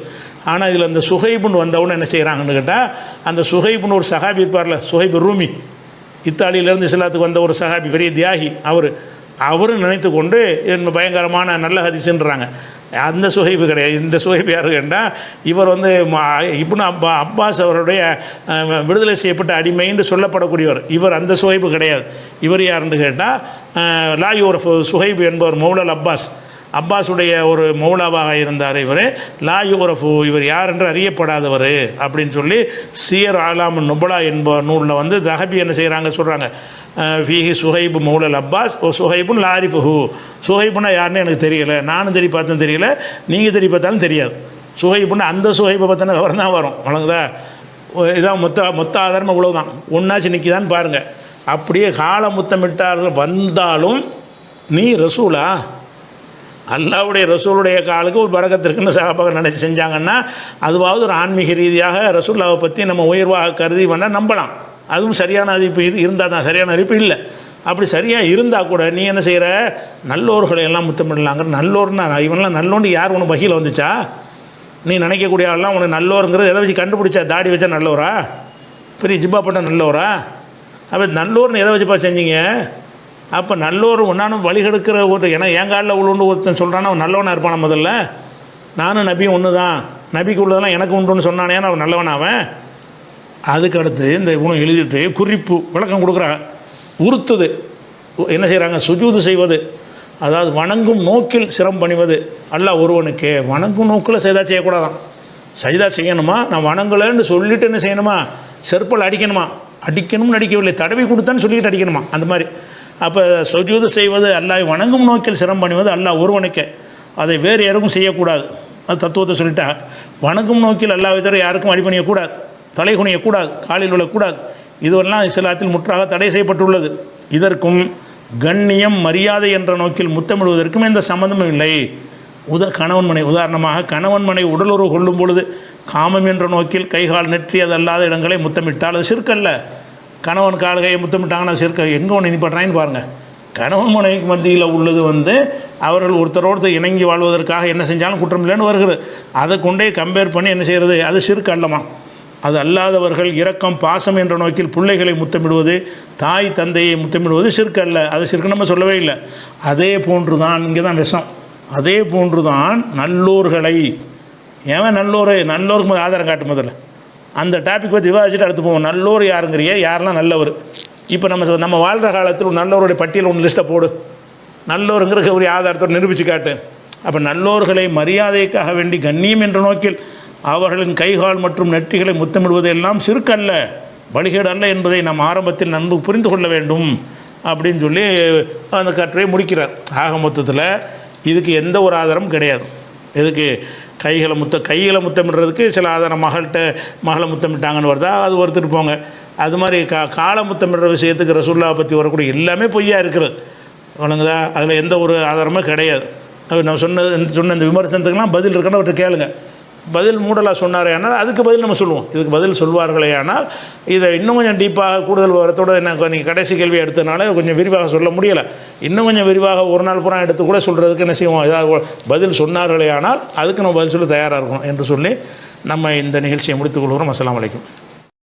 ஆனால் இதில் அந்த சுஹைபுன்னு வந்தவுடனே என்ன செய்கிறாங்கன்னு கேட்டால், அந்த சுஹைபுன்னு ஒரு சஹாபி இருப்பார்ல, சுஹைபு ரூமி, இத்தாலியிலேருந்து இஸ்லாத்துக்கு வந்த ஒரு சஹாபி, பெரிய தியாகி, அவரும் நினைத்து கொண்டு பயங்கரமான நல்ல ஹதீஸ்ன்றாங்க. அந்த சுஹைபு கிடையாது. இந்த சுஹைபு யாரு கேட்டால், இவர் வந்து இப்னு அப்பாஸ் அவருடைய விடுதலை செய்யப்பட்ட அடிமைன்னு சொல்லப்படக்கூடியவர். இவர் அந்த சுஹைபு கிடையாது. இவர் யாருன்னு கேட்டால், லாயூரஃப் சுஹைபு என்பவர் மௌலல் அப்பாஸுடைய ஒரு மௌலாவாக இருந்தார். இவர் லாயூரஃபு, இவர் யார் என்று அறியப்படாதவர் அப்படின்னு சொல்லி சியர் ஆலாம் நுபலா என்ப நூலில் வந்து தஹபி என்ன செய்கிறாங்க சொல்கிறாங்க, ஃபீஹி சுஹைபு மௌலல் அப்பாஸ் ஓ சுஹைபுன் லாரிஃபுஹு, சுஹைபுன்னா யாருன்னு எனக்கு தெரியலை, நானும் தேடி பார்த்தேன் தெரியல, நீங்கள் தேடி பார்த்தாலும் தெரியாது. சுஹைபுன்னா அந்த சுஹைபை பார்த்தானே விவரம் தான் வரும். வழங்குதா? இதான் மொத்த ஆதாரம் இவ்வளவுதான். ஒன்றாச்சு நிற்கிதான்னு பாருங்கள். அப்படியே கால முத்தமிட்டார்கள் வந்தாலும் நீ ரசூலா, அல்லாவுடைய ரசூலுடைய காலுக்கு ஒரு பரக்கத்திற்குன்னு சகாபாக நினச்சி செஞ்சாங்கன்னா, அதுவாவது ஒரு ஆன்மீக ரீதியாக ரசூல்லாவை பற்றி நம்ம உயர்வாக கருதி வேணால் நம்பலாம். அதுவும் சரியான அறிவிப்பு இருந்தால் தான். சரியான அறிவிப்பு இல்லை. அப்படி சரியாக இருந்தால் கூட நீ என்ன செய்கிற, நல்லோர்களை எல்லாம் முத்தமிடலாங்கிற. நல்லோர்னா இவனெல்லாம் நல்லோன்னு யார் உனக்கு வகையில் வந்துச்சா? நீ நினைக்கக்கூடிய ஆள்லாம் உனக்கு நல்லோருங்கிறது எதை வச்சு கண்டுபிடிச்சா? தாடி வச்சா நல்லோரா? பெரிய ஜிப்பா போட்ட நல்லோரா? அப்போ நல்லோர்னு எதை வச்சுப்பா செஞ்சீங்க? அப்போ நல்லோர் ஒன்றானும் வழிகெடுக்கிற ஒரு, ஏன்னா என் காலில் உள்ளுண்டு ஒருத்தன் சொல்கிறான்னா அவன் நல்லவனாக இருப்பான. முதல்ல நானும் நபியும் ஒன்று தான், நபிக்கு உள்ளதெல்லாம் எனக்கு உண்டுன்னு சொன்னானே அவன் நல்லவனாவன். அதுக்கு அடுத்து இந்த குணம் எழுதிட்டு குறிப்பு விளக்கம் கொடுக்குறாங்க. உறுத்துது என்ன செய்கிறாங்க, சுஜூது செய்வது, அதாவது வணங்கும் நோக்கில் சிரம் பணிவது. அல்லாஹ் ஒருவனுக்கு வணங்கும் நோக்கில் செய்தா செய்யக்கூடாதான். செய்தா செய்யணுமா, நான் வணங்கலைன்னு சொல்லிட்டு என்ன செய்யணுமா, செருப்பல் அடிக்கணுமா, அடிக்கணும்னு அடிக்கவில்லை, தடவி கொடுத்தான்னு சொல்லிட்டு அடிக்கணுமா, அந்த மாதிரி. அப்போ சுஜூது செய்வது அல்லாஹ் வணங்கும் நோக்கில் சிரம் பண்ணுவது அல்லாஹ் ஒருவனுக்கு, அதை வேறு யாருக்கும் செய்யக்கூடாது. அது தத்துவத்தை சொல்லிட்டா. வணங்கும் நோக்கில் அல்லாஹ்வை தவிர யாருக்கும் அடிபணியக்கூடாது, தலை குனியக்கூடாது, காலில் விழக்கூடாது. இதுவெல்லாம் இஸ்லாத்தில் முற்றாக தடை செய்யப்பட்டுள்ளது. இதற்கும் கண்ணியம் மரியாதை என்ற நோக்கில் முத்தமிடுவதற்கும் எந்த சம்மந்தமும் இல்லை. கணவன் மனை, உதாரணமாக கணவன் மனை உடலுறவு கொள்ளும் பொழுது காமம் என்ற நோக்கில் கைகால் நெற்றி அதல்லாத இடங்களை முத்தமிட்டால் அது சிறுக்கல்ல. கணவன் கால் கையை முத்தமிட்டாங்கன்னா சிறுக்க எங்கே ஒன்று இனிப்பட்டான்னு பாருங்கள். கணவன் மனைவிக்கு மத்தியில் உள்ளது வந்து அவர்கள் ஒருத்தரோடு இணங்கி வாழ்வதற்காக என்ன செஞ்சாலும் குற்றம் இல்லைன்னு வருகிறது. அதை கொண்டே கம்பேர் பண்ணி என்ன செய்கிறது, அது சிறுக்கு அல்லமா. அது அல்லாதவர்கள் இரக்கம் பாசம் என்ற நோக்கில் பிள்ளைகளை முத்தமிடுவது, தாய் தந்தையை முத்தமிடுவது சிறுக்கு அல்ல. அது சிறுக்கு நம்ம சொல்லவே இல்லை. அதே போன்று தான் இங்கே தான் விஷம். அதே போன்று தான் நல்லோர்களை, ஏன் நல்லோருக்கு ஆதாரம் காட்டும். முதல்ல அந்த டாபிக் பற்றி விவாதிச்சுட்டு அடுத்து போவோம். நல்லோர் யாருங்கிறிய, யாரெல்லாம் நல்லவர். இப்போ நம்ம வாழ்கிற காலத்தில் நல்லோருடைய பட்டியல் ஒன்று லிஸ்ட்டை போடு, நல்லோருங்கிற ஒரு ஆதாரத்தோடு நிரூபித்து காட்டு. அப்போ நல்லோர்களை மரியாதைக்காக வேண்டி கண்ணியம் என்ற நோக்கில் அவர்களின் கைகால் மற்றும் நெற்றிகளை முத்தமிடுவது எல்லாம் சிறுக்கல்ல, வழிகேடு அல்ல என்பதை நாம் ஆரம்பத்தில் நன்கு புரிந்து கொள்ள வேண்டும் அப்படின்னு சொல்லி அந்த கட்டுரையை முடிக்கிறார். ஆக மொத்தத்தில் இதுக்கு எந்த ஒரு ஆதாரமும் கிடையாது. இதுக்கு கைகளை முத்தமிடுறதுக்கு சில ஆதாரம், மகளை முத்தமிட்டாங்கன்னு வருதா, அது ஒருத்தர் போங்க. அது மாதிரி காலை முத்தமிடுற விஷயத்துக்கு ரசூலுல்லாஹ் பற்றி வரக்கூடிய எல்லாமே பொய்யா இருக்கிறது. வணங்குதா? அதில் எந்த ஒரு ஆதாரமும் கிடையாது. அது நான் சொன்ன இந்த விமர்சனத்துக்கெல்லாம் பதில் இருக்குன்னு அவர்கிட்ட கேளுங்க. பதில் மூடலாக சொன்னாரே ஆனால் அதுக்கு பதில் நம்ம சொல்லுவோம். இதுக்கு பதில் சொல்வார்களே ஆனால் இதை இன்னும் கொஞ்சம் டீப்பாக கூடுதல் விவரத்தோடு என்ன நீங்கள் கடைசி கேள்வி எடுத்தனால கொஞ்சம் விரிவாக சொல்ல முடியலை. இன்னும் கொஞ்சம் விரிவாக ஒரு நாள் பூரா எடுத்து கூட சொல்கிறதுக்கு என்ன செய்வோம், ஏதாவது பதில் சொன்னார்களே ஆனால் அதுக்கு நம்ம பதில் சொல்ல தயாராக இருக்கணும் என்று சொல்லி நம்ம இந்த நிகழ்ச்சியை முடித்துக்கொள்கிறோம். அஸ்ஸலாமு அலைக்கும்.